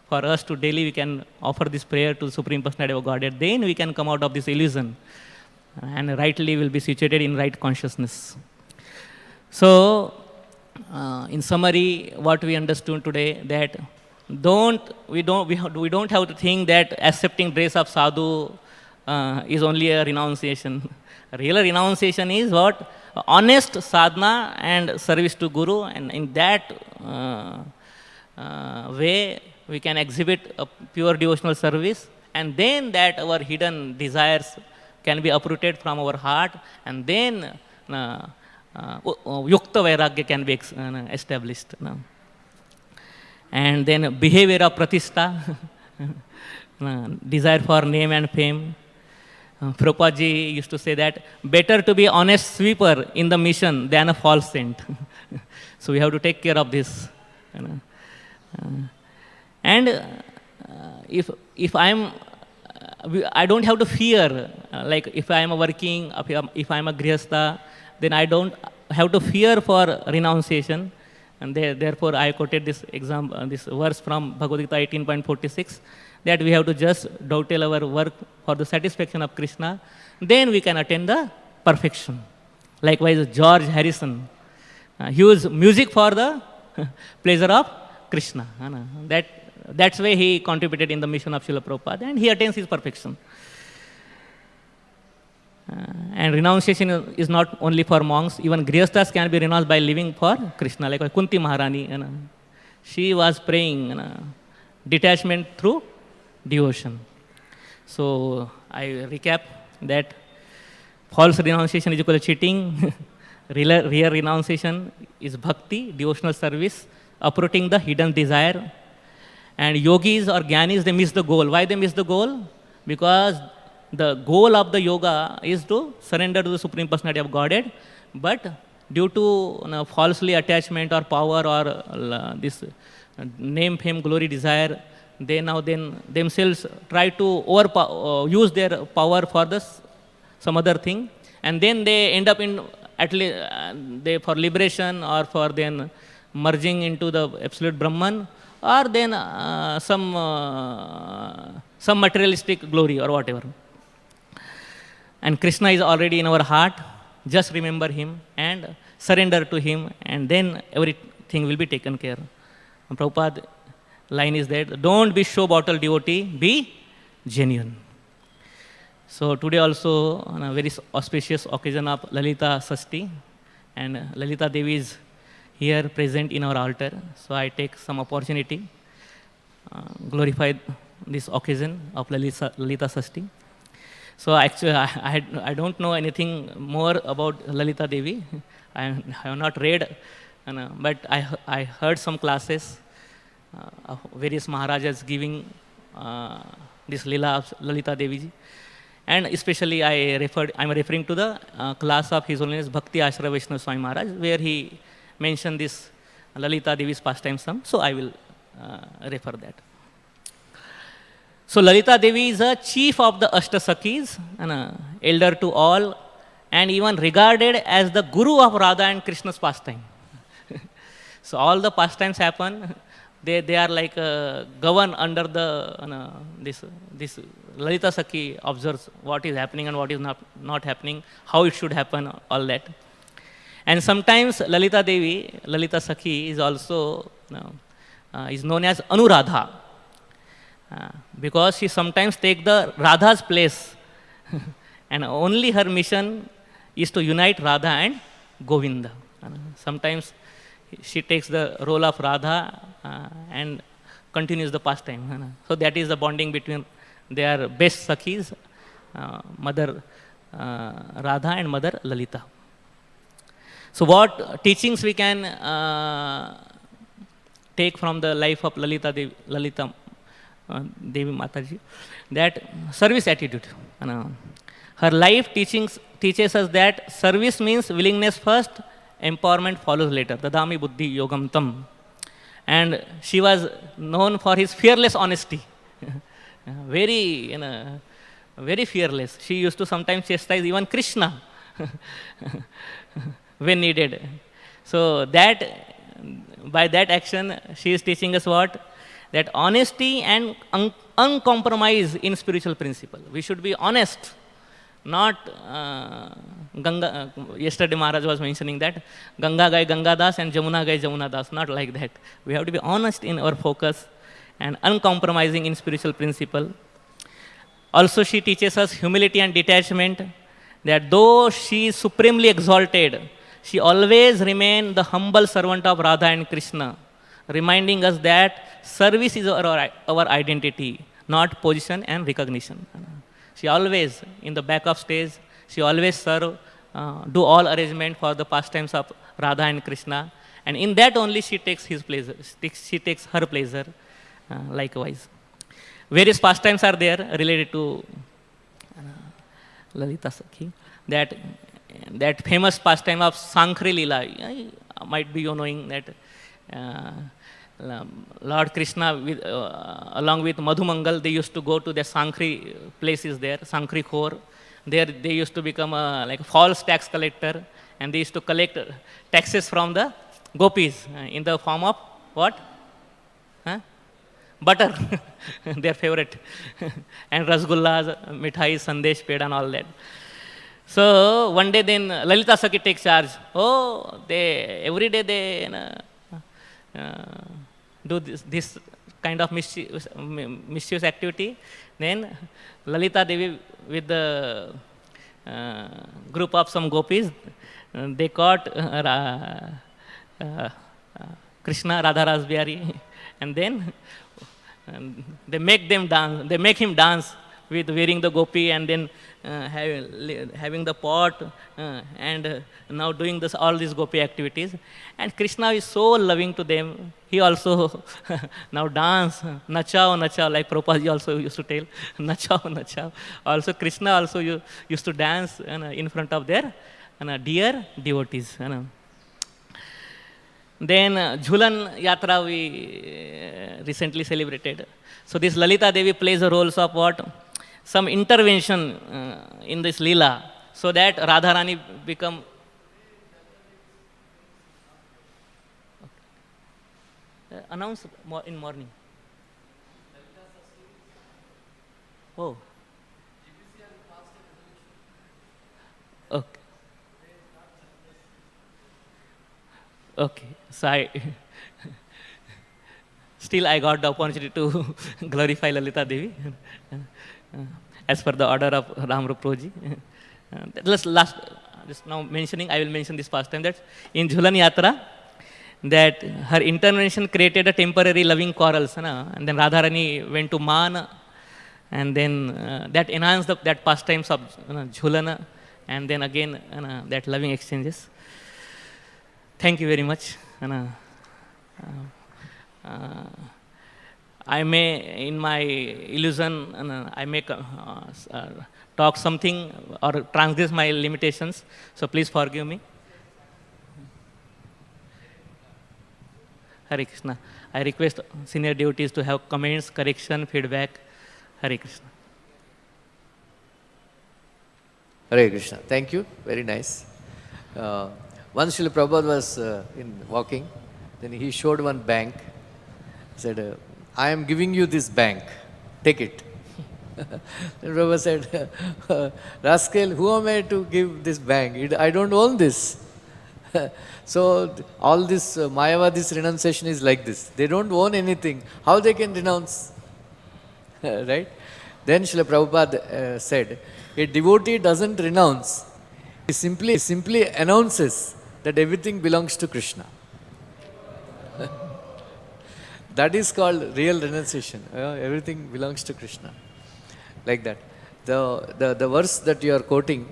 [SPEAKER 2] for us to daily. We can offer this prayer to the Supreme Personality of Godhead. Then we can come out of this illusion and rightly will be situated in right consciousness. So, in summary, what we understood today, that we don't have to think that accepting grace of sadhu is only a renunciation. Real renunciation is what? Honest sadhana and service to Guru, and in that way we can exhibit a pure devotional service, and then that our hidden desires can be uprooted from our heart, and then yukta vairagya can be established. And then behavior of pratishta, desire for name and fame. Prabhupada ji used to say that better to be honest sweeper in the mission than a false saint. So we have to take care of this. And if I don't have to fear, like if I am working, if I am a grihastha, then I don't have to fear for renunciation. And therefore I quoted this example, this verse from Bhagavad-gita 18.46, that we have to just dovetail our work for the satisfaction of Krishna, then we can attain the perfection. Likewise, George Harrison, he used music for the pleasure of Krishna. That's why he contributed in the mission of Srila Prabhupada, and he attains his perfection. And renunciation is not only for monks, even grihasthas can be renounced by living for Krishna. Like Kunti Maharani, she was praying detachment through devotion. So I recap that false renunciation is equal to cheating, real renunciation is bhakti, devotional service, uprooting the hidden desire. And yogis or jnanis, they miss the goal. Why they miss the goal? Because the goal of the yoga is to surrender to the Supreme Personality of Godhead, but due to falsely attachment or power or this name, fame, glory, desire, they now then themselves try to use their power for some other thing, and then they end up in at least for liberation or for then merging into the absolute Brahman, or then some materialistic glory or whatever. And Krishna is already in our heart. Just remember him and surrender to him, and then everything will be taken care. And Prabhupada line is that don't be show bottle devotee, be genuine. So today also on a very auspicious occasion of Lalita Sashti, and Lalita Devi is here present in our altar. So I take some opportunity glorify this occasion of Lalita Sashti. So actually, I don't know anything more about Lalita Devi. I have not read, but I heard some classes of various Maharajas giving this Leela of Lalita Devi ji. And especially I'm referring to the class of His Holiness Bhakti Ashra Vaishnava Swami Maharaj, where he mentioned this Lalita Devi's pastime sum. So I will refer that. So Lalita Devi is a chief of the Ashtasakis, and elder to all, and even regarded as the guru of Radha and Krishna's pastime. So all the pastimes happen, they are like governed under the this Lalita Sakhi observes what is happening and what is not happening, how it should happen, all that. And sometimes Lalita Devi, Lalita Sakhi, is also is known as Anuradha, because she sometimes takes the Radha's place, and only her mission is to unite Radha and Govinda. Sometimes she takes the role of Radha and continues the pastime. So that is the bonding between their best Sakhis, Mother Radha and Mother Lalita. So what teachings we can take from the life of Lalita Devi Mataji? That service attitude. Her life teaches us that service means willingness first, empowerment follows later. Dadami buddhi yogam tam. And she was known for his fearless honesty. Very, very fearless. She used to sometimes chastise even Krishna when needed. So that, by that action, she is teaching us what? That honesty and uncompromise in spiritual principle. We should be honest. Not Ganga. Yesterday Maharaj was mentioning that Ganga Gai Ganga Das and Jamuna Gai Jamuna Das. Not like that. We have to be honest in our focus and uncompromising in spiritual principle. Also, she teaches us humility and detachment. That though she is supremely exalted, she always remains the humble servant of Radha and Krishna, reminding us that service is our identity, not position and recognition. She always, in the back of stage, she always serve, do all arrangement for the pastimes of Radha and Krishna. And in that only she takes his pleasure, she takes her pleasure likewise. Various pastimes are there related to Lalita Sakhi. That famous pastime of Sankhri Leela, might be you knowing that Lord Krishna, along with Madhu Mangal, they used to go to the Sankhri places there, Sankhri Khor. There they used to become like a false tax collector, and they used to collect taxes from the gopis in the form of what? Butter, their favorite, and rasgullas, mithai, sandesh, peda, and all that. So one day then Lalita Sakhi takes charge. Oh, every day they do this kind of mischievous activity. Then Lalita Devi with the group of some gopis, they caught Krishna, Radha-Rasbihari, and then they make them dance. They make him dance with wearing the gopi, and then having the pot, and now doing all these gopi activities. And Krishna is so loving to them. He also now dance, nachao, nachao, like Prabhupada also used to tell, nachao, nachao. Also Krishna also used to dance in front of their dear devotees. Then Jhulan Yatra we recently celebrated. So this Lalita Devi plays a role of what? Some intervention in this Leela, so that Radharani become. Announce in morning. Oh. Okay. Okay. So still I got the opportunity to glorify Lalita Devi as per the order of Ramrup Prabhuji. Just now mentioning, I will mention this past time, that in Jhulan Yatra, that her intervention created a temporary loving quarrels, and then Radharani went to Man, and then that enhanced that pastimes of Jhulana, and then again that loving exchanges. Thank you very much. I may, in my illusion, I may talk something or transgress my limitations. So please forgive me. Hare Krishna. I request senior devotees to have comments, correction, feedback. Hare Krishna.
[SPEAKER 3] Hare Krishna. Thank you. Very nice. Once Srila Prabhupada was walking, then he showed one bank. He said, I am giving you this bank. Take it. Then Prabhupada said, Rascal, who am I to give this bank? I don't own this. So all this Mayavadi's renunciation is like this. They don't own anything. How they can renounce? Right? Then Srila Prabhupada said, a devotee doesn't renounce. He simply announces that everything belongs to Krishna. That is called real renunciation. Everything belongs to Krishna. Like that. The verse that you are quoting,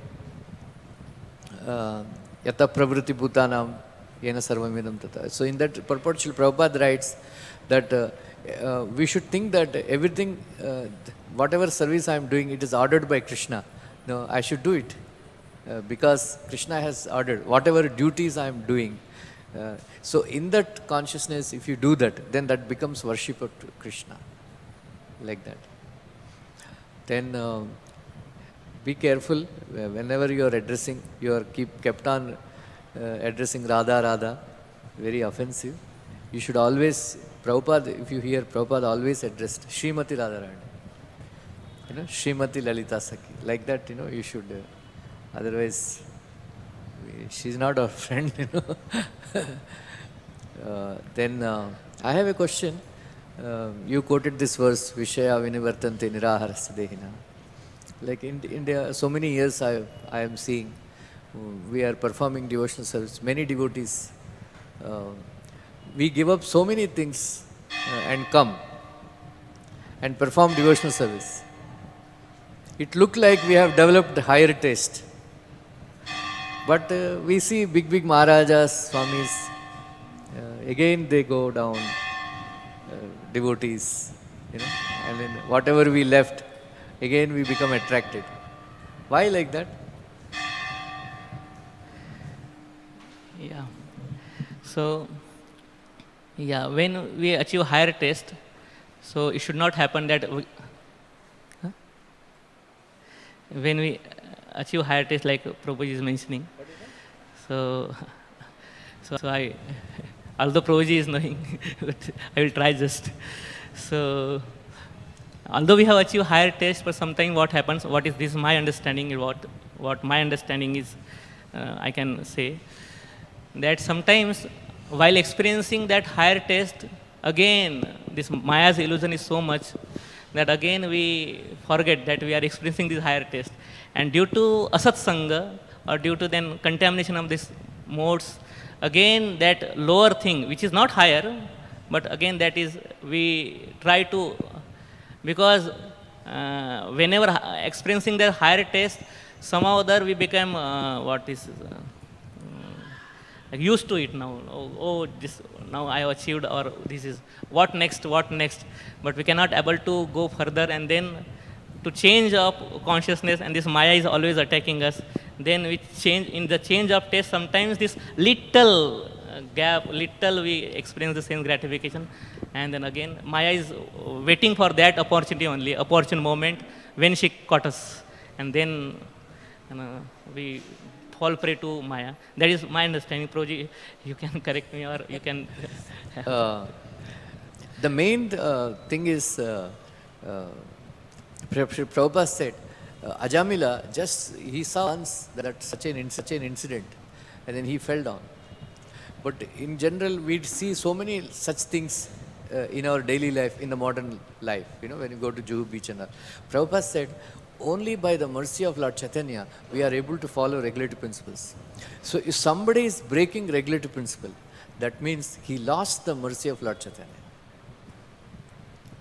[SPEAKER 3] Yata pravritti bhutanam yena sarvamidam tata. So in that purport, Srila Prabhupada writes that we should think that everything, whatever service I am doing, it is ordered by Krishna. No, I should do it because Krishna has ordered. Whatever duties I am doing, so in that consciousness, if you do that, then that becomes worship of Krishna. Like that. Then be careful whenever you are addressing, you are kept on addressing Radha Radha, very offensive. You should always, Prabhupada, if you hear Prabhupada always addressed Srimati Radharani. Srimati Lalita Sakhi. Like that, you should, otherwise, she's not our friend, Then I have a question. You quoted this verse, Vishaya Vinivartante Niraharasya Dehina. Like in India, so many years I am seeing, we are performing devotional service. Many devotees, we give up so many things and come and perform devotional service. It looked like we have developed higher taste. But we see big Maharajas, Swamis, again they go down, devotees, and then whatever we left, again we become attracted. Why like that?
[SPEAKER 2] Yeah. So, yeah, when we achieve higher taste, so it should not happen that when we achieve higher taste, like Prabhuji is mentioning. So I, although Prabhuji is knowing, but I will try just. So, although we have achieved higher taste, but sometimes what happens, this is my understanding, what my understanding is, I can say, that sometimes while experiencing that higher taste, again, this Maya's illusion is so much that again we forget that we are experiencing this higher taste. And due to asat sanga, or due to then contamination of these modes, again that lower thing, which is not higher, but again that is, we try to, because whenever experiencing the higher taste, somehow or other we become, used to it now. This now I have achieved, or this is, what next? But we cannot able to go further, and then to change of consciousness, and this Maya is always attacking us. Then we change, in the change of taste, sometimes this little gap, we experience the same gratification, and then again Maya is waiting for that opportunity only, opportune moment when she caught us, and then we fall prey to Maya. That is my understanding. Prabhuji, you can correct me, or you can.
[SPEAKER 3] The main thing is, Prabhupada said, Ajamila, he saw once that such an incident, and then he fell down. But in general, we see so many such things in our daily life, in the modern life, when you go to Juhu beach and all. Prabhupada said, only by the mercy of Lord Chaitanya, we are able to follow regulative principles. So if somebody is breaking regulative principle, that means he lost the mercy of Lord Chaitanya.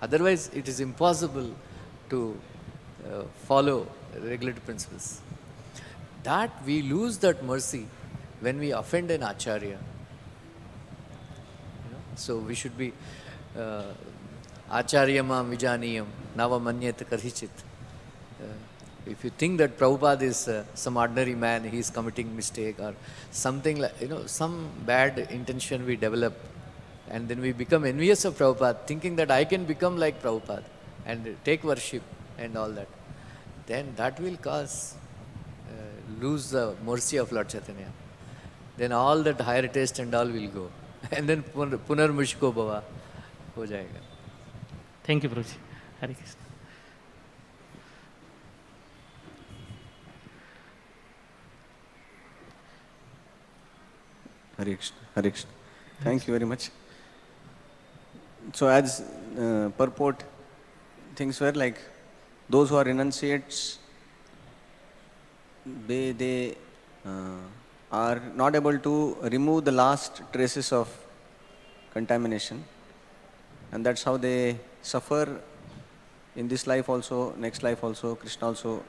[SPEAKER 3] Otherwise, it is impossible to follow regulative principles. That we lose that mercy when we offend an acharya. So we should be Acharyamam vijaniyam navamanyet karhichit. If you think that Prabhupada is some ordinary man, he is committing mistake or something like, some bad intention we develop, and then we become envious of Prabhupada, thinking that I can become like Prabhupada and take worship and all that, then that will cause lose the mercy of Lord Chaitanya. Then all that higher taste and all will go. And then punar mushko bhava ho jayega.
[SPEAKER 2] Thank you, Prabhuji. Hare Krishna.
[SPEAKER 4] Hare Krishna. Hare Krishna. Thank you very much. So as purport, things were like, those who are renunciates, they are not able to remove the last traces of contamination, and that's how they suffer in this life also, next life also. Krishna also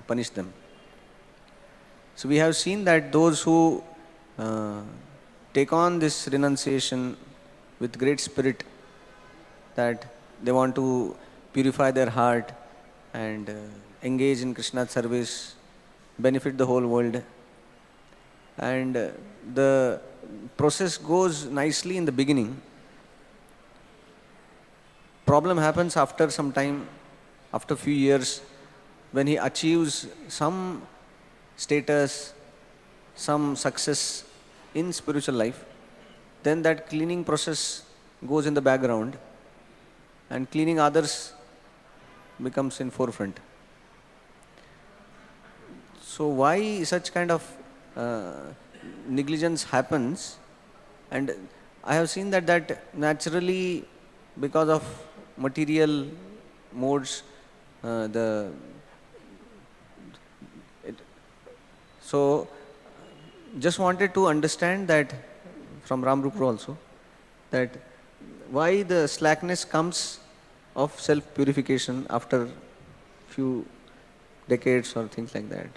[SPEAKER 4] punish them. So we have seen that those who take on this renunciation with great spirit, that they want to purify their heart and engage in Krishna's service, benefit the whole world. And the process goes nicely in the beginning. Problem happens after some time, after few years, when he achieves some status, some success in spiritual life, then that cleaning process goes in the background and cleaning others becomes in forefront. So why such kind of negligence happens? And I have seen that naturally, because of material modes, so just wanted to understand that from Ram Rupa also, that why the slackness comes of self-purification after few decades or things like that.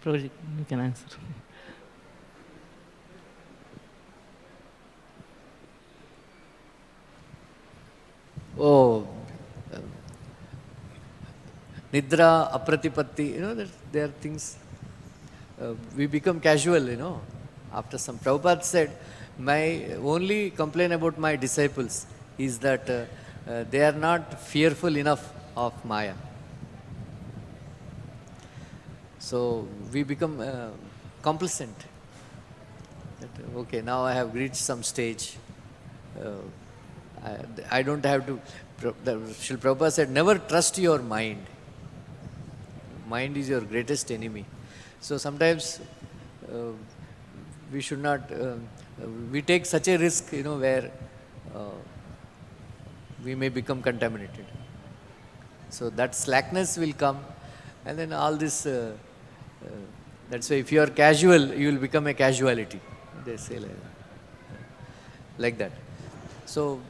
[SPEAKER 2] Prabhuji, you can answer.
[SPEAKER 3] Oh, Nidra, Apratipatti, there are things, we become casual, after some. Prabhupada said, my only complaint about my disciples is that they are not fearful enough of Maya. So we become complacent. That, okay, now I have reached some stage. I don't have to. Srila Prabhupada said, never trust your mind. Mind is your greatest enemy. So sometimes we should not. We take such a risk, where we may become contaminated. So that slackness will come, and then all this. That's why if you are casual, you will become a casuality. They say like that. So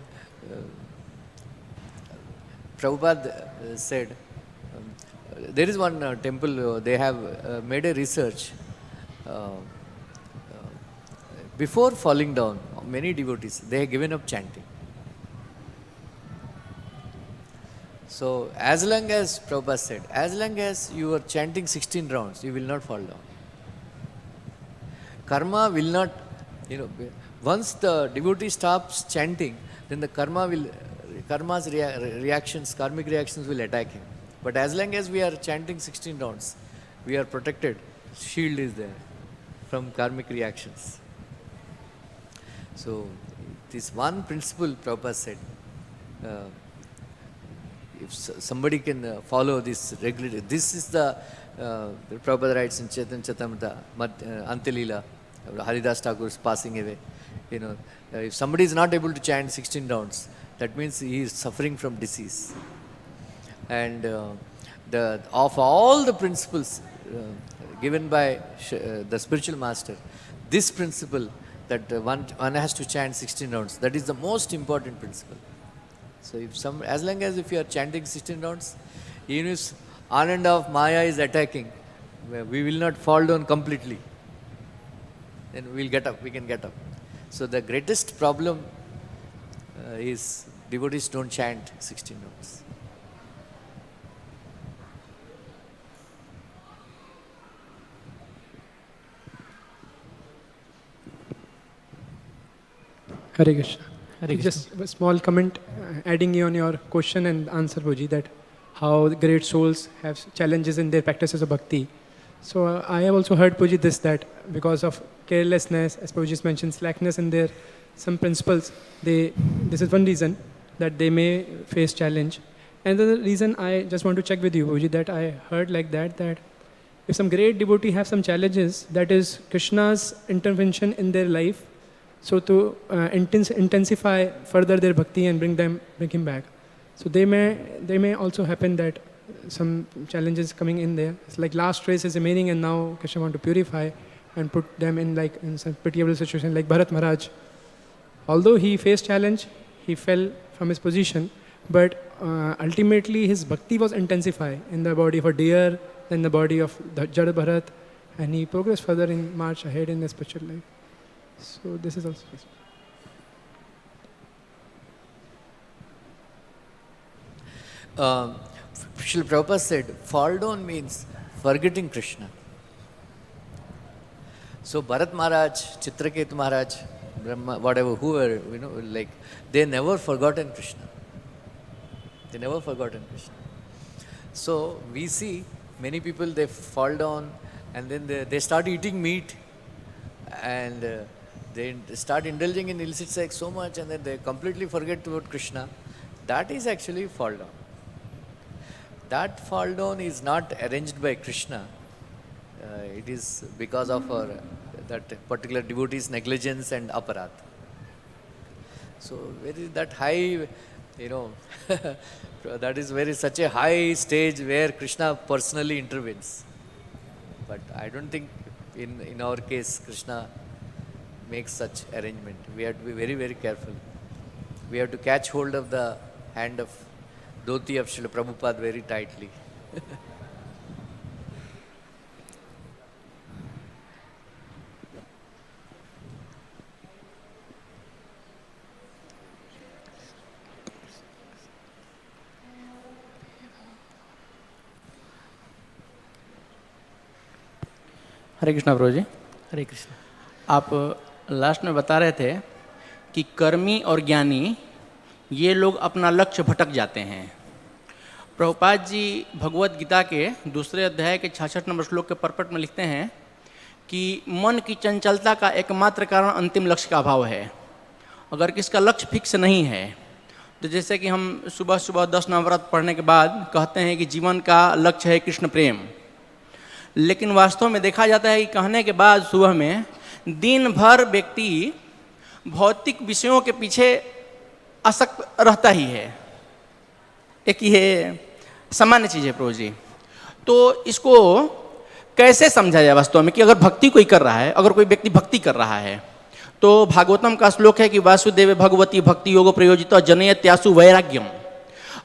[SPEAKER 3] Prabhupada said, there is one temple, they have made a research. Before falling down, many devotees, they have given up chanting. So as long as, Prabhupada said, as long as you are chanting 16 rounds, you will not fall down. Karma will not, once the devotee stops chanting, then the karma's reactions, karmic reactions will attack him. But as long as we are chanting 16 rounds, we are protected. Shield is there from karmic reactions. So this one principle Prabhupada said, if somebody can follow this regularly, this is the Prabhupada writes in Chaitanya Charitamrita, Antilila, Haridas Thakur is passing away. If somebody is not able to chant 16 rounds, that means he is suffering from disease. And of all the principles given by the spiritual master, this principle that one has to chant 16 rounds, that is the most important principle. So as long as if you are chanting 16 rounds, even if Ananda of Maya is attacking, we will not fall down completely. Then we can get up. So the greatest problem is devotees don't chant 16 notes.
[SPEAKER 5] Hare Krishna.
[SPEAKER 2] Hare Krishna.
[SPEAKER 5] Just a small comment adding on your question and answer, Bhuji, that how the great souls have challenges in their practices of bhakti. So I have also heard, Puji, this, that because of carelessness, as Puji mentioned, slackness in their some principles, this is one reason that they may face challenge. And the reason I just want to check with you, Puji, that I heard like that if some great devotee have some challenges, that is Krishna's intervention in their life, so to intensify further their bhakti and bring him back. So they may also happen that some challenges coming in there. It's like last trace is remaining, and now Krishna want to purify and put them in some pitiable situation, like Bharat Maharaj. Although he faced challenge, he fell from his position, but ultimately his bhakti was intensified in the body of a deer, in the body of the Jada Bharat, and he progressed further in march ahead in the spiritual life. So this is also.
[SPEAKER 3] Srila Prabhupada said, fall down means forgetting Krishna. So Bharat Maharaj, Chitraketu Maharaj, Brahma, whatever, whoever, like, they never forgotten Krishna. They never forgotten Krishna. So we see many people, they fall down and then they start eating meat and they start indulging in illicit sex so much and then they completely forget about Krishna. That is actually fall down. That fall down is not arranged by Krishna. It is because of that particular devotee's negligence and aparat. So that high, that is such a high stage where Krishna personally intervenes. But I don't think in our case Krishna makes such arrangement. We have to be very, very careful. We have to catch hold of the hand of dhoti of Srila Prabhupada very tightly.
[SPEAKER 6] हरे कृष्णा प्रभु जी।
[SPEAKER 2] हरे कृष्ण।
[SPEAKER 6] आप last में बता रहे थे कि कर्मी और ज्ञानी ये लोग अपना लक्ष्य भटक जाते हैं। प्रभुपाद जी भगवत गीता के दूसरे अध्याय के 66 नंबर श्लोक के परपट में लिखते हैं कि मन की चंचलता का एकमात्र कारण अंतिम लक्ष्य का अभाव है। अगर किसका लक्ष्य फिक्स नहीं है, तो जैसे कि हम सुबह सुबह 10 नवव्रत पढ़ने के बाद कहते हैं कि जीवन का लक्ष्य है कृष्ण प्रेम, लेकिन वास्तव में देखा जाता है कि कहने के बाद सुबह में दिन भर व्यक्ति भौतिक विषयों के पीछे आसक्त रहता ही है। एक ये सामान्य चीज़ है प्रभु जी। तो इसको कैसे समझा जाए वास्तव में कि अगर भक्ति कोई कर रहा है, अगर कोई व्यक्ति भक्ति कर रहा है, तो भागवतम का श्लोक है कि वासुदेव भगवती भक्ति योग प्रयोजित जनयत्यासु वैराग्यम।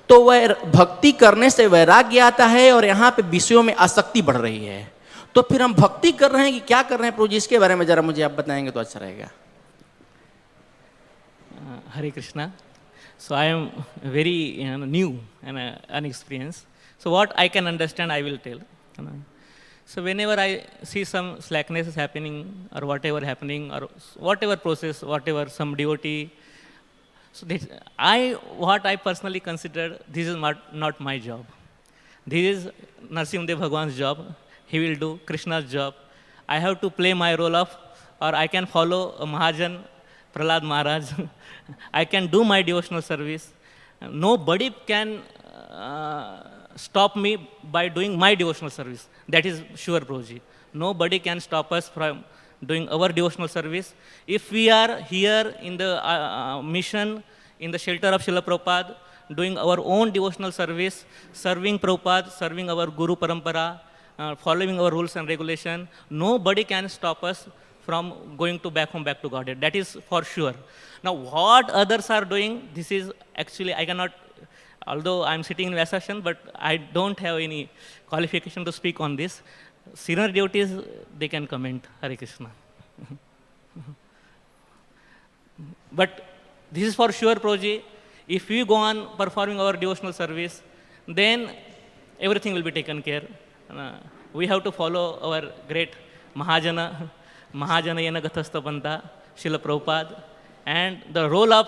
[SPEAKER 6] तो वह भक्ति करने से वैराग्य आता है और यहाँ पे विषयों में आसक्ति बढ़ रही है। तो फिर हम भक्ति कर रहे हैं कि क्या कर रहे हैं प्रभु जी, इसके बारे में जरा मुझे आप बताएंगे तो अच्छा रहेगा।
[SPEAKER 2] Hare Krishna. So I am very new and unexperienced. So what I can understand, I will tell. So whenever I see some slackness is happening or whatever happening or whatever process, whatever some devotee, so what I personally consider, this is not my job. This is Narasimhadev Bhagwan's job. He will do Krishna's job. I have to play my role of, or I can follow a Mahajan, Prahlad Maharaj. I can do my devotional service. Nobody can stop me by doing my devotional service. That is sure, Prabhuji. Nobody can stop us from doing our devotional service. If we are here in the mission, in the shelter of Srila Prabhupada, doing our own devotional service, serving Prabhupada, serving our Guru Parampara, following our rules and regulation, nobody can stop us from going to back home, back to Godhead. That is for sure. Now, what others are doing, this is actually, I cannot, although I'm sitting in Vyasashan, but I don't have any qualification to speak on this. Senior devotees, they can comment. Hare Krishna. But This is for sure, Prabhuji. If we go on performing our devotional service, then everything will be taken care. We have to follow our great Mahajana Yena Gathastapanta, Srila Prabhupada, and the role of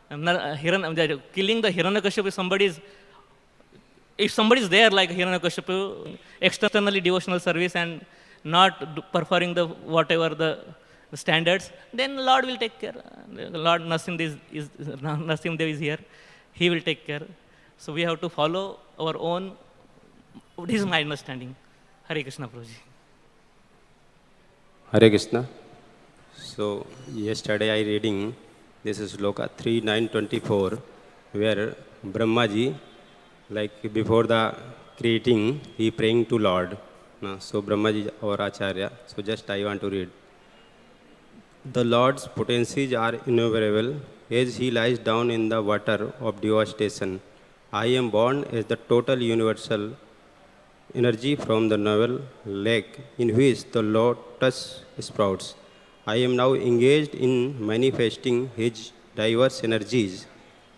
[SPEAKER 2] killing the Hiranyakashipu. If somebody is there like Hiranyakashipu, externally devotional service and not performing the whatever the standards, then Lord will take care. Lord Narasimha is here. He will take care. So we have to follow our own. This is my understanding. Hare Krishna, Prabhuji.
[SPEAKER 7] Hare Krishna. So yesterday I reading this is Loka 3:9-24, where Brahmaji, like before the creating, he praying to Lord. So Brahmaji our Acharya. So just I want to read. The Lord's potencies are innumerable as he lies down in the water of devastation. I am born as the total universal energy from the novel lake in which the lotus sprouts. I am now engaged in manifesting his diverse energies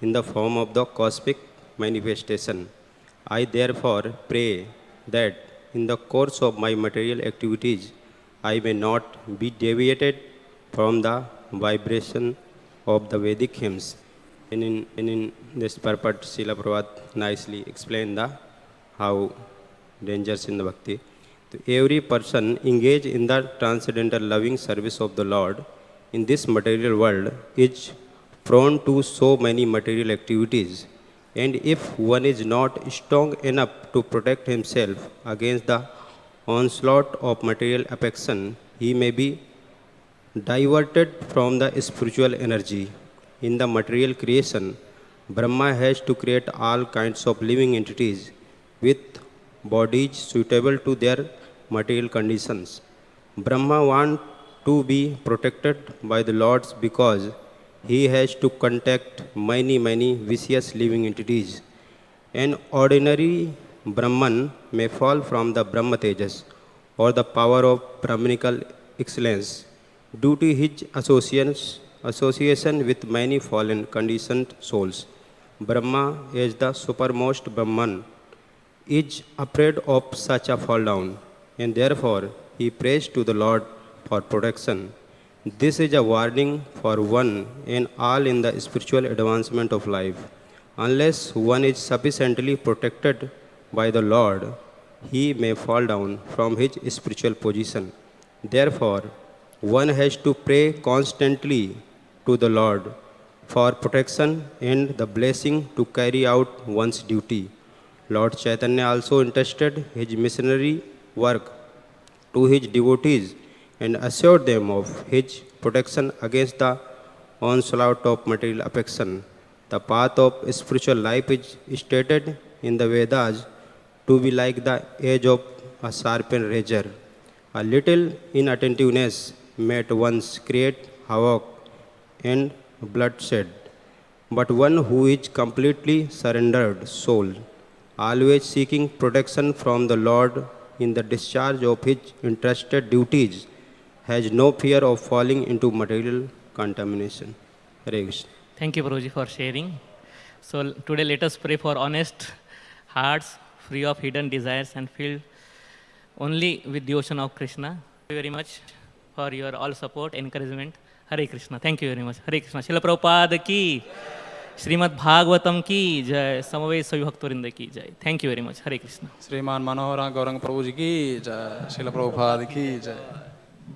[SPEAKER 7] in the form of the cosmic manifestation. I therefore pray that in the course of my material activities, I may not be deviated from the vibration of the Vedic hymns. And in this purport, Srila Prabhupada nicely explained how dangers in the bhakti. So every person engaged in the transcendental loving service of the Lord in this material world is prone to so many material activities. And if one is not strong enough to protect himself against the onslaught of material affection, he may be diverted from the spiritual energy. In the material creation, Brahma has to create all kinds of living entities with bodies suitable to their material conditions. Brahma wants to be protected by the Lords because he has to contact many vicious living entities. An ordinary Brahman may fall from the Brahma Tejas or the power of Brahmanical excellence due to his association with many fallen conditioned souls. Brahma, as the supermost Brahman, is afraid of such a fall down, and therefore he prays to the Lord for protection. This is a warning for one and all in the spiritual advancement of life. Unless one is sufficiently protected by the Lord, he may fall down from his spiritual position. Therefore, one has to pray constantly to the Lord for protection and the blessing to carry out one's duty. Lord Chaitanya also entrusted his missionary work to his devotees and assured them of his protection against the onslaught of material affection. The path of spiritual life is stated in the Vedas to be like the edge of a sharpened razor. A little inattentiveness may at once create havoc and bloodshed. But one who is completely surrendered soul, always seeking protection from the Lord in the discharge of his entrusted duties, has no fear of falling into material contamination. Hare Krishna.
[SPEAKER 2] Thank you, Prabhuji, for sharing. So today let us pray for honest hearts, free of hidden desires and filled only with the ocean of Krishna. Thank you very much for your all support, encouragement. Hare Krishna. Thank you very much. Hare Krishna. Srila Prabhupada ki, Srimad Bhagavatam ki jai, Samaved Savi Bhaktorinda ki jai. Thank you very much. Hare Krishna.
[SPEAKER 8] Sriman Manoram Gauranga Prabhuji ki jai, Srila Prabhupada ki jai.